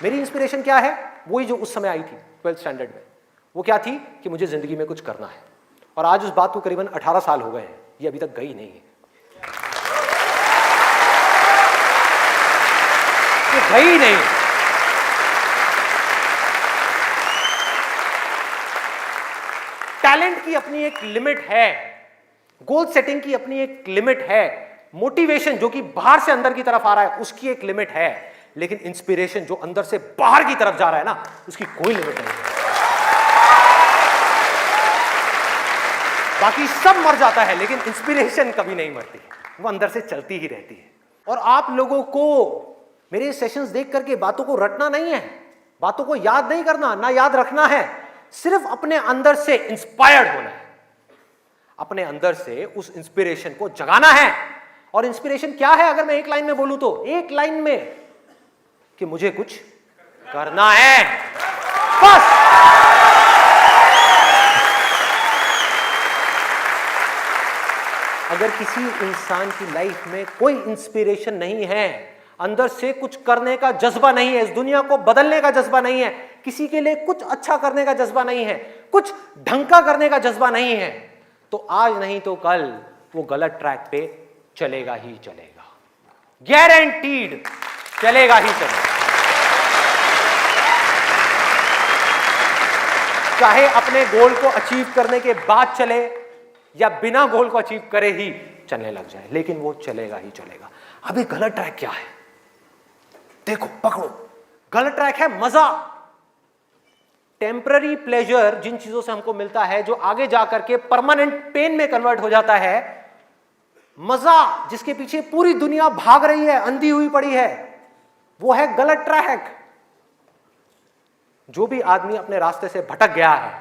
मेरी इंस्पिरेशन क्या है? वही जो उस समय आई थी 12th स्टैंडर्ड में। वो क्या थी कि मुझे जिंदगी में कुछ करना है। और आज उस बात को करीबन 18 साल हो गए हैं, ये अभी तक गई नहीं है, ये गई नहीं। टैलेंट की अपनी एक लिमिट है, गोल सेटिंग की अपनी एक लिमिट है, मोटिवेशन जो कि बाहर से अंदर की तरफ आ रहा है उसकी एक लिमिट है, लेकिन इंस्पिरेशन जो अंदर से बाहर की तरफ जा रहा है ना, उसकी कोई लिमिट नहीं है। बाकी सब मर जाता है, लेकिन इंस्पिरेशन कभी नहीं मरती, वो अंदर से चलती ही रहती है। और आप लोगों को मेरे सेशंस देख करके बातों को रटना नहीं है, बातों को याद नहीं करना, ना याद रखना है, सिर्फ अपने अंदर से इंस्पायर्ड होना है, अपने अंदर से उस इंस्पिरेशन को जगाना है। और इंस्पिरेशन क्या है अगर मैं एक लाइन में बोलूं तो, एक लाइन में कि मुझे कुछ करना है, बस। अगर किसी इंसान की लाइफ में कोई इंस्पिरेशन नहीं है, अंदर से कुछ करने का जज्बा नहीं है, इस दुनिया को बदलने का जज्बा नहीं है, किसी के लिए कुछ अच्छा करने का जज्बा नहीं है, कुछ ढंग का करने का जज्बा नहीं है, तो आज नहीं तो कल वो गलत ट्रैक पे चलेगा ही चलेगा, गारंटीड चलेगा ही चलेगा। चाहे अपने गोल को अचीव करने के बाद चले या बिना गोल को अचीव करे ही चलने लग जाए, लेकिन वो चलेगा ही चलेगा। अभी गलत ट्रैक क्या है? देखो, पकड़ो, गलत ट्रैक है मजा, टेम्पररी प्लेजर, जिन चीजों से हमको मिलता है जो आगे जाकर के परमानेंट पेन में कन्वर्ट हो जाता है। मजा जिसके पीछे पूरी दुनिया भाग रही है, अंधी हुई पड़ी है, वो है गलत ट्रैक। जो भी आदमी अपने रास्ते से भटक गया है,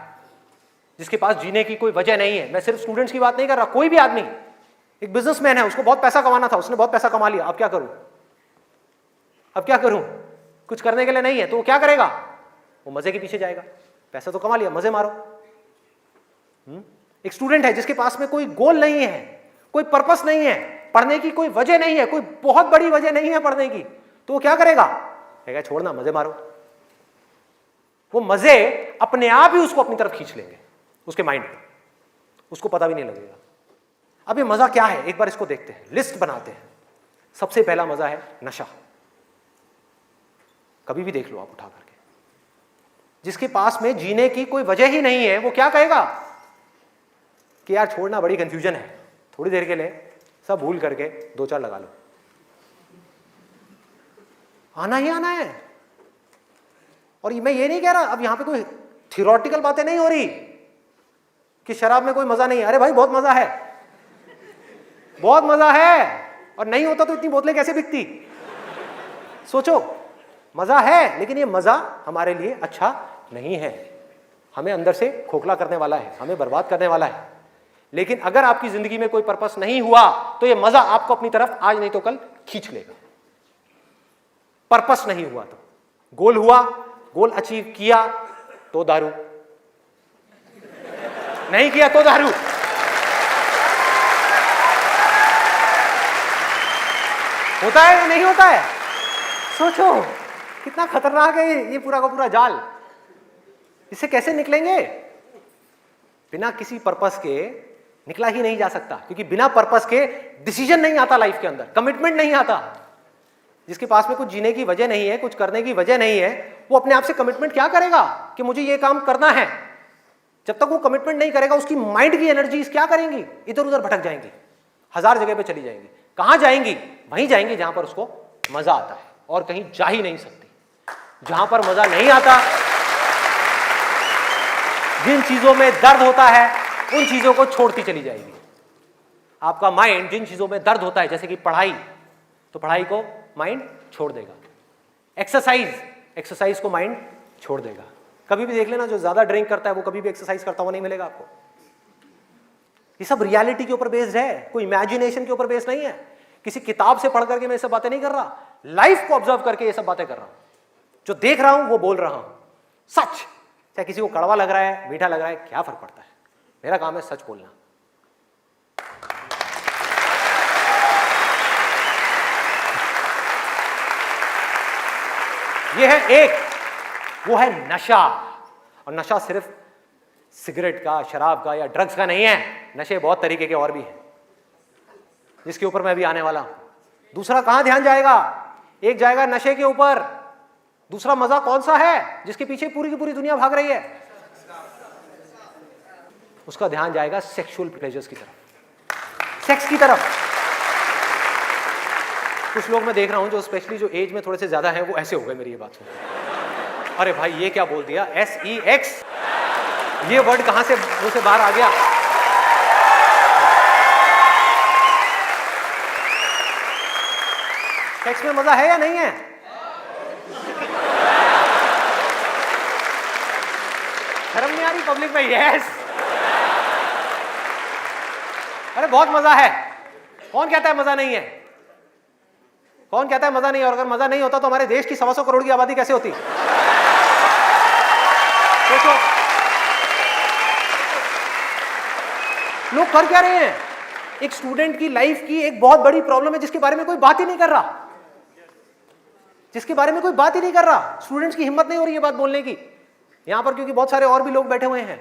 जिसके पास जीने की कोई वजह नहीं है, मैं सिर्फ स्टूडेंट्स की बात नहीं कर रहा, कोई भी आदमी, एक बिजनेसमैन है, उसको बहुत पैसा कमाना था, उसने बहुत पैसा कमा लिया, अब क्या करूं, अब क्या करूं, कुछ करने के लिए नहीं है, तो वो क्या करेगा? वो मजे के पीछे जाएगा। पैसा तो कमा लिया, मजे मारो। एक स्टूडेंट है जिसके पास में कोई गोल नहीं है, कोई पर्पस नहीं है, पढ़ने की कोई वजह नहीं है, कोई बहुत बड़ी वजह नहीं है पढ़ने की, तो वो क्या करेगा? कहेगा छोड़ना, मजे मारो। वो मजे अपने आप ही उसको अपनी तरफ खींच लेंगे, उसके माइंड में, उसको पता भी नहीं लगेगा। अब ये मजा क्या है, एक बार इसको देखते हैं, लिस्ट बनाते हैं। सबसे पहला मजा है नशा। कभी भी देख लो आप उठा करके, जिसके पास में जीने की कोई वजह ही नहीं है, वो क्या कहेगा कि यार छोड़ना, बड़ी कंफ्यूजन है, थोड़ी देर के लिए सब भूल करके 2-4 लगा लो। आना ही आना है। और मैं ये नहीं कह रहा, अब यहां पे कोई थियोरेटिकल बातें नहीं हो रही कि शराब में कोई मजा नहीं है। अरे भाई बहुत मजा है, बहुत मजा है। और नहीं होता तो इतनी बोतलें कैसे बिकती? सोचो, मजा है, लेकिन ये मजा हमारे लिए अच्छा नहीं है, हमें अंदर से खोखला करने वाला है, हमें बर्बाद करने वाला है। लेकिन अगर आपकी जिंदगी में कोई पर्पस नहीं हुआ तो ये मजा आपको अपनी तरफ आज नहीं तो कल खींच लेगा। पर्पस नहीं हुआ तो गोल हुआ, गोल अचीव किया तो दारू, नहीं किया तो दारू। होता है या नहीं होता है? सोचो कितना खतरनाक है ये पूरा का पूरा जाल। इससे कैसे निकलेंगे? बिना किसी पर्पस के निकला ही नहीं जा सकता, क्योंकि बिना पर्पस के डिसीजन नहीं आता लाइफ के अंदर, कमिटमेंट नहीं आता। जिसके पास में कुछ जीने की वजह नहीं है, कुछ करने की वजह नहीं है, वो अपने आप से कमिटमेंट क्या करेगा कि मुझे ये काम करना है? जब तक वो कमिटमेंट नहीं करेगा, उसकी माइंड की एनर्जीज क्या करेंगी? इधर उधर भटक जाएंगी, 1000 जगह पे चली जाएंगी। कहां जाएंगी? वहीं जाएंगी जहां पर उसको मजा आता है, और कहीं जा ही नहीं सकती। जहां पर मजा नहीं आता, जिन चीजों में दर्द होता है, उन चीजों को छोड़ती चली जाएगी। आपका माइंड जिन चीजों में दर्द होता है, जैसे कि पढ़ाई, तो पढ़ाई को माइंड छोड़ देगा। एक्सरसाइज को माइंड छोड़ देगा। कभी भी देख लेना, जो ज्यादा ड्रिंक करता है वो कभी भी एक्सरसाइज करता हुआ नहीं मिलेगा आपको। ये सब रियलिटी के ऊपर बेस्ड है, कोई इमेजिनेशन के ऊपर बेस्ड नहीं है। किसी किताब से पढ़ करके मैं ये सब बातें नहीं कर रहा, लाइफ को ऑब्जर्व करके ये सब बातें कर रहा हूं। जो देख रहा हूं वो बोल रहा हूं, सच। चाहे किसी को कड़वा लग रहा है, मीठा लग रहा है, क्या फर्क पड़ता है? मेरा काम है सच बोलना। ये है एक, वो है नशा। और नशा सिर्फ सिगरेट का, शराब का या ड्रग्स का नहीं है। नशे बहुत तरीके के और भी हैं, जिसके ऊपर मैं अभी आने वाला हूं। दूसरा कहां ध्यान जाएगा? एक जाएगा नशे के ऊपर, दूसरा मजा कौन सा है जिसके पीछे पूरी की पूरी दुनिया भाग रही है? उसका ध्यान जाएगा सेक्सुअल प्लेजर्स की तरफ, सेक्स की तरफ। कुछ लोग मैं देख रहा हूं जो स्पेशली जो एज में थोड़े से ज्यादा हैं, वो ऐसे हो गए मेरी ये बात सुन। अरे भाई ये क्या बोल दिया? SEX, ये वर्ड कहां से मुंह से बाहर आ गया? सेक्स में मजा है या नहीं है? शर्म नहीं आ रही पब्लिक में? यस, अरे बहुत मजा है। कौन कहता है मजा नहीं है? कौन कहता है मजा नहीं है? और अगर मजा नहीं होता तो हमारे देश की 125 करोड़ की आबादी कैसे होती? सोचो, लोग कर क्या रहे हैं? एक स्टूडेंट की लाइफ की एक बहुत बड़ी प्रॉब्लम है जिसके बारे में कोई बात ही नहीं कर रहा, जिसके बारे में कोई बात ही नहीं कर रहा। स्टूडेंट्स की हिम्मत नहीं हो रही है बात बोलने की यहां पर, क्योंकि बहुत सारे और भी लोग बैठे हुए हैं।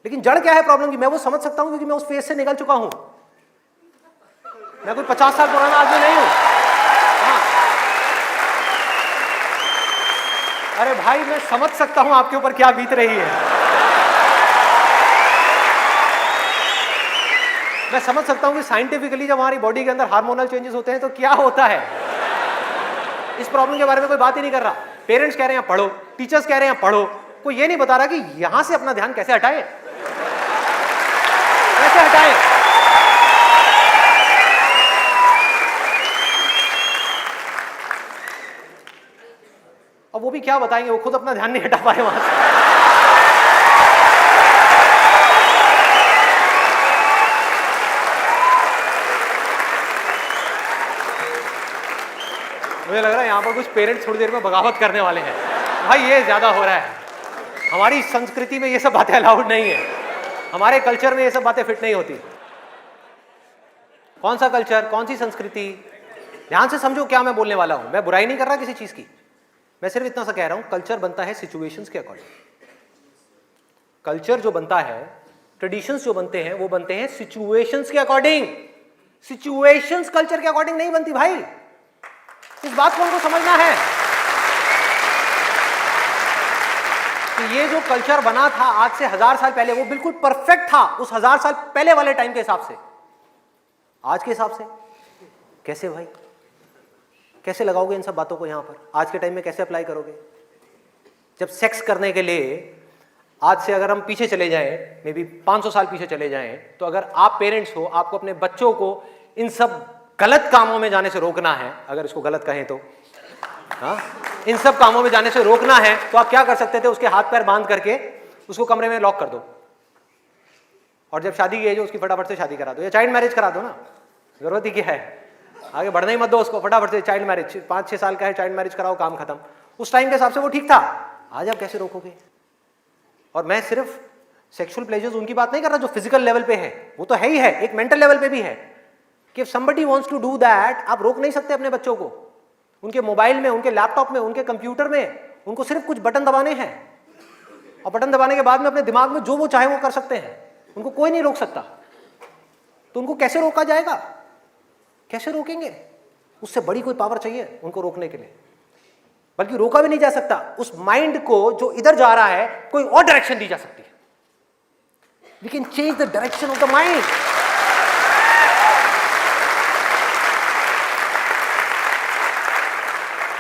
लेकिन जड़ क्या है प्रॉब्लम की, मैं वो समझ सकता हूं, क्योंकि मैं उस फेज से निकल चुका हूं। मैं कोई 50 साल पुराना आदमी नहीं हूं। हाँ। अरे भाई मैं समझ सकता हूं आपके ऊपर क्या बीत रही है। मैं समझ सकता हूं कि साइंटिफिकली जब हमारी बॉडी के अंदर हार्मोनल चेंजेस होते हैं तो क्या होता है। इस प्रॉब्लम के बारे में कोई बात ही नहीं कर रहा। पेरेंट्स कह रहे हैं पढ़ो, टीचर्स कह रहे हैं पढ़ो, कोई ये नहीं बता रहा कि यहां से अपना ध्यान कैसे हटाए, कैसे हटाए। अब वो भी क्या बताएंगे, वो खुद अपना ध्यान नहीं हटा पाए वहां से। मुझे लग रहा है यहां पर कुछ पेरेंट्स थोड़ी देर में बगावत करने वाले हैं। भाई ये ज्यादा हो रहा है। हमारी संस्कृति में ये सब बातें अलाउड नहीं है, हमारे कल्चर में ये सब बातें फिट नहीं होती। कौन सा कल्चर, कौन सी संस्कृति? ध्यान से समझो क्या मैं बोलने वाला हूं। मैं बुराई नहीं कर रहा किसी चीज की, मैं सिर्फ इतना सा कह रहा हूं, कल्चर बनता है सिचुएशंस के अकॉर्डिंग। कल्चर जो बनता है, ट्रेडिशंस जो बनते हैं, वो बनते हैं सिचुएशंस के अकॉर्डिंग। सिचुएशंस कल्चर के अकॉर्डिंग नहीं बनती भाई, इस बात को उनको समझना है कि ये जो कल्चर बना था आज से 1000 साल पहले वो बिल्कुल परफेक्ट था उस 1000 साल पहले वाले टाइम के हिसाब से। आज के हिसाब से कैसे भाई, कैसे लगाओगे इन सब बातों को यहां पर, आज के टाइम में कैसे अप्लाई करोगे? जब सेक्स करने के लिए आज से अगर हम पीछे चले जाएं, मे बी 500 साल पीछे चले जाएं, तो अगर आप पेरेंट्स हो, आपको अपने बच्चों को इन सब गलत कामों में जाने से रोकना है, अगर इसको गलत कहें तो, हाँ, इन सब कामों में जाने से रोकना है, तो आप क्या कर सकते थे? उसके हाथ पैर बांध करके उसको कमरे में लॉक कर दो, और जब शादी की एज हो उसकी फटाफट से शादी करा दो, या चाइल्ड मैरिज करा दो ना, जरूरत ही क्या है, आगे बढ़ने ही मत दो उसको, फटाफट से चाइल्ड मैरिज, 5-6 साल का है, चाइल्ड मैरिज कराओ, काम खत्म। उस टाइम के हिसाब से वो ठीक था, आज आप कैसे रोकोगे? और मैं सिर्फ सेक्सुअल प्लेजर्स उनकी बात नहीं कर रहा जो फिजिकल लेवल पे है, वो तो है ही है, एक मेंटल लेवल पे भी है कि somebody wants to do that, आप रोक नहीं सकते अपने बच्चों को। उनके मोबाइल में, उनके लैपटॉप में, उनके कंप्यूटर में उनको सिर्फ कुछ बटन दबाने हैं, और बटन दबाने के बाद में अपने दिमाग में जो वो चाहे वो कर सकते हैं, उनको कोई नहीं रोक सकता। तो उनको कैसे रोका जाएगा? कैसे रोकेंगे? उससे बड़ी कोई पावर चाहिए उनको रोकने के लिए, बल्कि रोका भी नहीं जा सकता। उस माइंड को जो इधर जा रहा है कोई और डायरेक्शन दी जा सकती है। We can change the direction of the mind.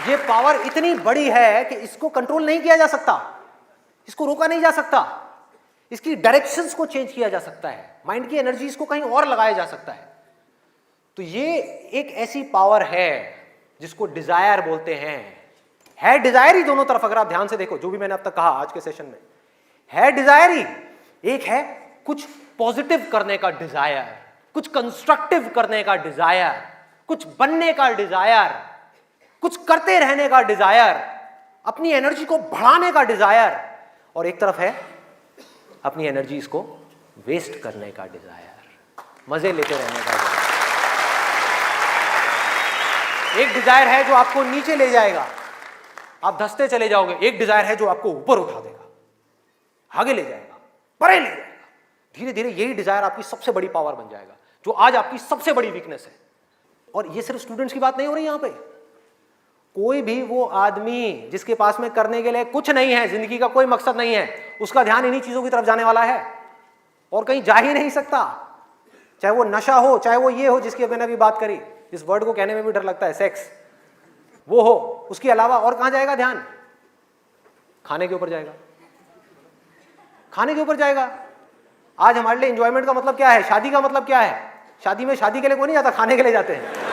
ये पावर इतनी बड़ी है कि इसको कंट्रोल नहीं किया जा सकता, इसको रोका नहीं जा सकता, इसकी डायरेक्शंस को चेंज किया जा सकता है, माइंड की एनर्जीज को कहीं और लगाया जा सकता है। तो ये एक ऐसी पावर है जिसको डिजायर बोलते हैं। है डिजायर ही दोनों तरफ, अगर आप ध्यान से देखो जो भी मैंने अब तक कहा आज के सेशन में, है डिजायर ही। एक है कुछ पॉजिटिव करने का डिजायर, कुछ कंस्ट्रक्टिव करने का डिजायर, कुछ बनने का डिजायर, कुछ करते रहने का डिजायर, अपनी एनर्जी को बढ़ाने का डिजायर, और एक तरफ है अपनी एनर्जी को वेस्ट करने का डिजायर, मजे लेते रहने का डिजायर। एक डिजायर है जो आपको नीचे ले जाएगा, आप धंसते चले जाओगे। एक डिजायर है जो आपको ऊपर उठा देगा, आगे ले जाएगा, परे ले जाएगा। धीरे धीरे यही डिजायर आपकी सबसे बड़ी पावर बन जाएगा, जो आज आपकी सबसे बड़ी वीकनेस है। और ये सिर्फ स्टूडेंट्स की बात नहीं हो रही यहां पे, कोई भी वो आदमी जिसके पास में करने के लिए कुछ नहीं है, जिंदगी का कोई मकसद नहीं है, उसका ध्यान इन्हीं चीजों की तरफ जाने वाला है और कहीं जा ही नहीं सकता। चाहे वो नशा हो, चाहे वो ये हो जिसकी मैंने अभी बात करी, इस वर्ड को कहने में भी डर लगता है, सेक्स, वो हो, उसके अलावा और कहां जाएगा ध्यान? खाने के ऊपर जाएगा, खाने के ऊपर जाएगा। आज हमारे लिए एंजॉयमेंट का मतलब क्या है? शादी का मतलब क्या है? शादी में शादी के लिए कोई नहीं जाता, खाने के लिए जाते हैं।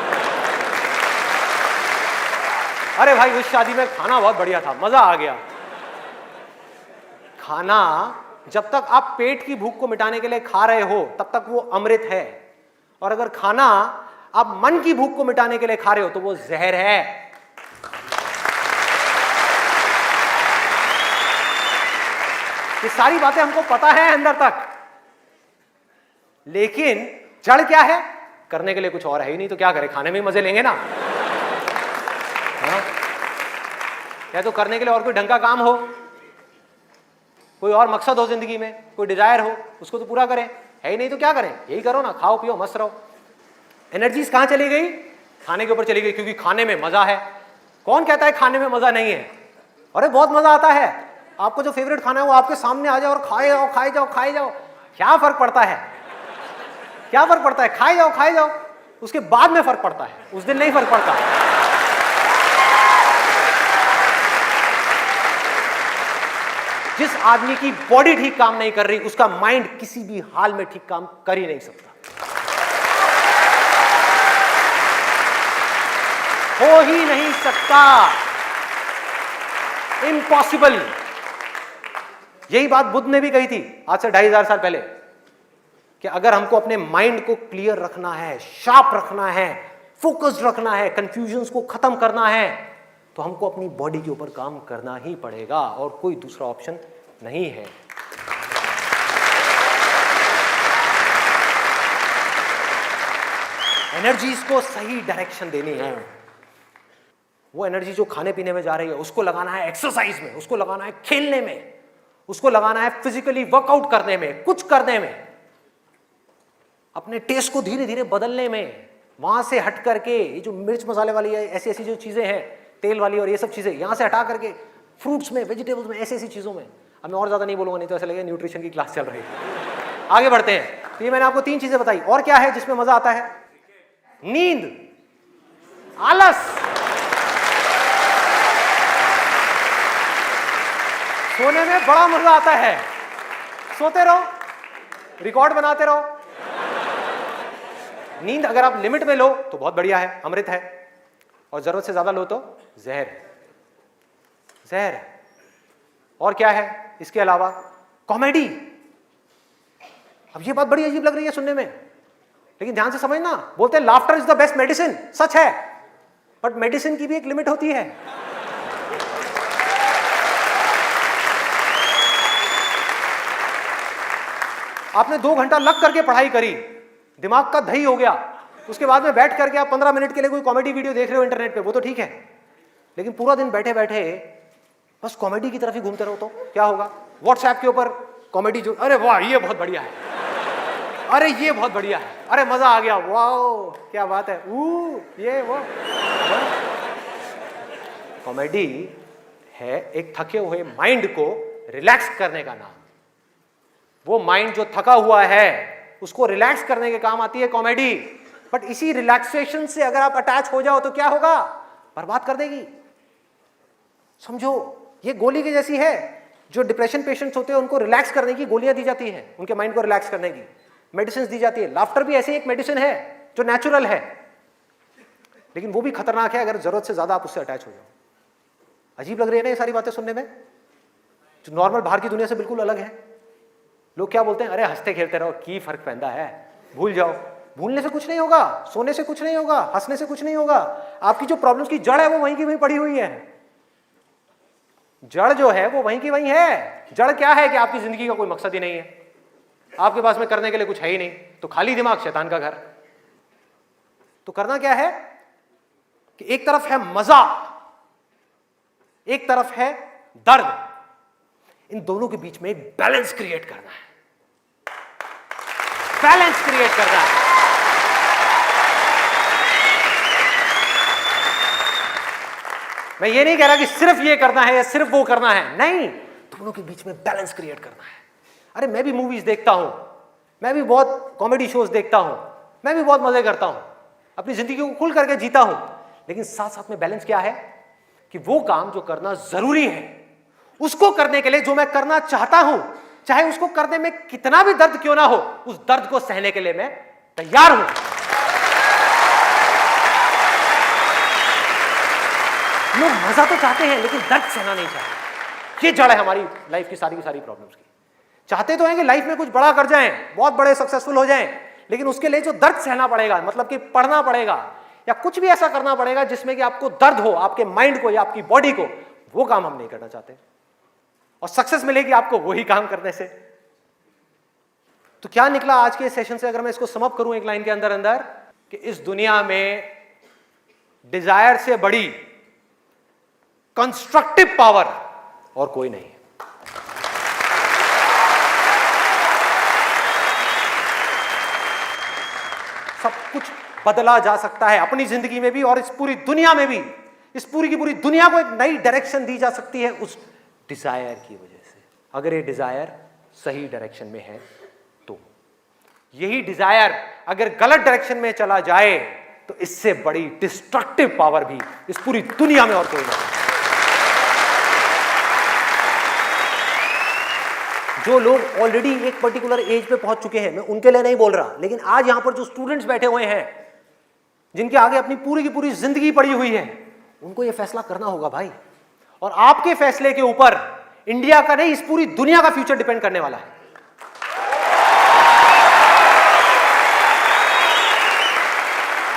अरे भाई उस शादी में खाना बहुत बढ़िया था, मजा आ गया। खाना जब तक आप पेट की भूख को मिटाने के लिए खा रहे हो तब तक वो अमृत है, और अगर खाना आप मन की भूख को मिटाने के लिए खा रहे हो तो वो जहर है। ये सारी बातें हमको पता है अंदर तक, लेकिन जड़ क्या है? करने के लिए कुछ और है ही नहीं, तो क्या करें? खाने में मजे लेंगे ना। हाँ? या तो करने के लिए और कोई ढंग का काम हो, कोई और मकसद हो जिंदगी में, कोई डिजायर हो, उसको तो पूरा करें। है ही नहीं तो क्या करें? यही करो ना, खाओ पियो मस्त रहो। एनर्जीज कहां चली गई? खाने के ऊपर चली गई, क्योंकि खाने में मजा है। कौन कहता है खाने में मजा नहीं है? अरे बहुत मजा आता है। आपको जो फेवरेट खाना है वो आपके सामने आ जाओ और खाए जाओ, खाए जाओ, खाए जाओ। क्या फर्क पड़ता है? क्या फर्क पड़ता है? खाए जाओ, खाए जाओ। उसके बाद में फर्क पड़ता है, उस दिन नहीं फर्क पड़ता। जिस आदमी की बॉडी ठीक काम नहीं कर रही, उसका माइंड किसी भी हाल में ठीक काम कर ही नहीं सकता, हो ही नहीं सकता, इम्पॉसिबल। यही बात बुद्ध ने भी कही थी आज से 2500 साल पहले, कि अगर हमको अपने माइंड को क्लियर रखना है, शार्प रखना है, फोकस्ड रखना है, कंफ्यूजन्स को खत्म करना है, तो हमको अपनी बॉडी के ऊपर काम करना ही पड़ेगा, और कोई दूसरा ऑप्शन नहीं है। एनर्जीज को सही डायरेक्शन देनी है। वो एनर्जी जो खाने पीने में जा रही है उसको लगाना है एक्सरसाइज में, उसको लगाना है खेलने में, उसको लगाना है फिजिकली वर्कआउट करने में, कुछ करने में। अपने टेस्ट को धीरे धीरे बदलने में, वहां से हट करके ये जो मिर्च मसाले वाली ऐसी ऐसी जो चीजें हैं, तेल वाली और ये सब चीजें, यहां से हटा करके फ्रूट्स में, वेजिटेबल्स में, ऐसी ऐसी चीजों में। अब मैं और ज्यादा नहीं बोलूंगा, नहीं तो ऐसा लगेगा न्यूट्रिशन की क्लास चल रही है। आगे बढ़ते हैं। तो ये मैंने आपको 3 चीजें बताई। और क्या है जिसमें मजा आता है? नींद, आलस। सोने में बड़ा मजा आता है, सोते रहो, रिकॉर्ड बनाते रहो। नींद अगर आप लिमिट में लो तो बहुत बढ़िया है, अमृत है, और जरूरत से ज्यादा लो तो जहर है, जहर है। और क्या है इसके अलावा? कॉमेडी। अब ये बात बड़ी अजीब लग रही है सुनने में, लेकिन ध्यान से समझना, बोलते हैं laughter is the best medicine. सच है, बट मेडिसिन की भी एक लिमिट होती है। आपने 2 घंटा लग करके पढ़ाई करी, दिमाग का दही हो गया, उसके बाद में बैठ करके आप 15 मिनट के लिए कोई कॉमेडी वीडियो देख रहे हो इंटरनेट पे, वो तो ठीक है, लेकिन पूरा दिन बैठे बैठे बस कॉमेडी की तरफ ही घूमते रहो तो क्या होगा? व्हाट्सएप के ऊपर कॉमेडी जो, अरे वाह ये बहुत बढ़िया है, अरे ये बहुत बढ़िया है, अरे मजा आ गया, वाह क्या बात है, ये वो। कॉमेडी है एक थके हुए माइंड को रिलैक्स करने का नाम। वो माइंड जो थका हुआ है उसको रिलैक्स करने के काम आती है कॉमेडी। बट इसी रिलैक्सेशन से अगर आप अटैच हो जाओ तो क्या होगा? बर्बाद कर देगी। समझो ये गोली की जैसी है। जो डिप्रेशन पेशेंट्स होते हैं उनको रिलैक्स करने की गोलियां दी जाती हैं, उनके माइंड को रिलैक्स करने की मेडिसिन दी जाती है। लाफ्टर भी ऐसी एक मेडिसिन है जो नेचुरल है, लेकिन वो भी खतरनाक है अगर जरूरत से ज्यादा आप उससे अटैच हो जाओ। अजीब लग रही है ना ये सारी बातें सुनने में, जो नॉर्मल बाहर की दुनिया से बिल्कुल अलग है। लोग क्या बोलते हैं? अरे हंसते खेलते रहो, की फर्क पैदा है, भूल जाओ। भूलने से कुछ नहीं होगा, सोने से कुछ नहीं होगा, हंसने से कुछ नहीं होगा। आपकी जो प्रॉब्लम्स की जड़ है वो वहीं की वहीं पड़ी हुई है। जड़ जो है वो वहीं की वहीं है। जड़ क्या है कि आपकी जिंदगी का कोई मकसद ही नहीं है, आपके पास में करने के लिए कुछ है ही नहीं, तो खाली दिमाग शैतान का घर। तो करना क्या है कि एक तरफ है मजा, एक तरफ है दर्द, इन दोनों के बीच में एक बैलेंस क्रिएट करना है। बैलेंस क्रिएट करना है। मैं ये नहीं कह रहा कि सिर्फ ये करना है या सिर्फ वो करना है, नहीं, दोनों के बीच में बैलेंस क्रिएट करना है। अरे मैं भी मूवीज देखता हूं, मैं भी बहुत कॉमेडी शोज देखता हूं, मैं भी बहुत मजे करता हूं, अपनी जिंदगी को खुल करके जीता हूं, लेकिन साथ साथ में बैलेंस क्या है कि वो काम जो करना जरूरी है उसको करने के लिए जो मैं करना चाहता हूं, चाहे उसको करने में कितना भी दर्द क्यों ना हो, उस दर्द को सहने के लिए मैं तैयार हूं। लोग मजा तो चाहते हैं लेकिन दर्द सहना नहीं चाहते। ये जड़ है हमारी लाइफ की सारी प्रॉब्लम्स की। चाहते तो हैं कि लाइफ में कुछ बड़ा कर जाएं, बहुत बड़े सक्सेसफुल हो जाएं, लेकिन उसके लिए जो दर्द सहना पड़ेगा, मतलब कि पढ़ना पड़ेगा या कुछ भी ऐसा करना पड़ेगा जिसमें कि आपको दर्द हो, आपके माइंड को या आपकी बॉडी को, वो काम हम नहीं करना चाहते। और सक्सेस मिलेगी आपको वही काम करने से। तो क्या निकला आज के सेशन से, अगर मैं इसको समअप करूं एक लाइन के अंदर अंदर, कि इस दुनिया में डिजायर से बड़ी कंस्ट्रक्टिव पावर और कोई नहीं है। सब कुछ बदला जा सकता है अपनी जिंदगी में भी और इस पूरी दुनिया में भी। इस पूरी की पूरी दुनिया को एक नई डायरेक्शन दी जा सकती है उस डिजायर की वजह से, अगर ये डिजायर सही डायरेक्शन में है तो। यही डिजायर अगर गलत डायरेक्शन में चला जाए तो इससे बड़ी डिस्ट्रक्टिव पावर भी इस पूरी दुनिया में और कोई नहीं। जो लोग ऑलरेडी एक पर्टिकुलर एज पे पहुंच चुके हैं, मैं उनके लिए नहीं बोल रहा, लेकिन आज यहां पर जो स्टूडेंट्स बैठे हुए हैं जिनके आगे अपनी पूरी की पूरी जिंदगी पड़ी हुई है, उनको यह फैसला करना होगा भाई। और आपके फैसले के ऊपर इंडिया का नहीं, इस पूरी दुनिया का फ्यूचर डिपेंड करने वाला है।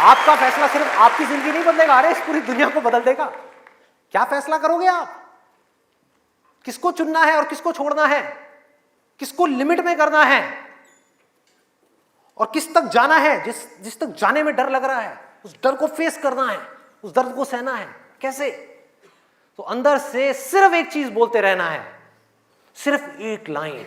आपका फैसला सिर्फ आपकी जिंदगी नहीं बदलेगा, अरे इस पूरी दुनिया को बदल देगा। क्या फैसला करोगे आप? किसको चुनना है और किसको छोड़ना है, किसको लिमिट में करना है और किस तक जाना है। जिस तक जाने में डर लग रहा है उस डर को फेस करना है, उस दर्द को सहना है। कैसे? तो अंदर से सिर्फ एक चीज बोलते रहना है, सिर्फ एक लाइन,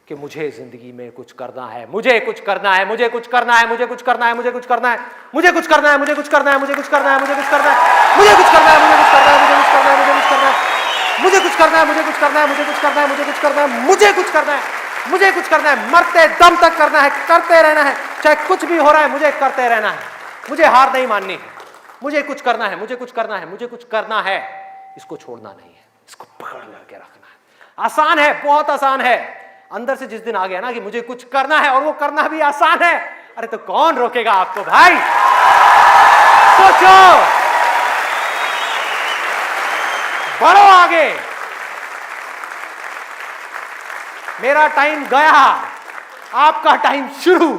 कि मुझे जिंदगी में कुछ करना है, मुझे कुछ करना है, मुझे कुछ करना है, मुझे कुछ करना है, मुझे कुछ करना है, मुझे कुछ करना है, मुझे कुछ करना है, मुझे कुछ करना है, मुझे कुछ करना है, मुझे कुछ करना है, मुझे कुछ करना है, मुझे कुछ करना है, मुझे कुछ करना है, मुझे कुछ करना है, मुझे कुछ करना है, मुझे कुछ करना है, मुझे कुछ करना है, मुझे कुछ करना है, मुझे कुछ करना है, मरते दम तक करना है, करते रहना है, चाहे कुछ भी हो रहा है मुझे करते रहना है, मुझे हार नहीं माननी, मुझे कुछ करना है, मुझे कुछ करना है, मुझे कुछ करना है, इसको छोड़ना नहीं है, इसको पकड़ करके रखना है। आसान है, बहुत आसान है। अंदर से जिस दिन आ गया ना कि मुझे कुछ करना है और वो करना भी आसान है, अरे तो कौन रोकेगा आपको भाई? सोचो, बढ़ो आगे। मेरा टाइम गया, आपका टाइम शुरू।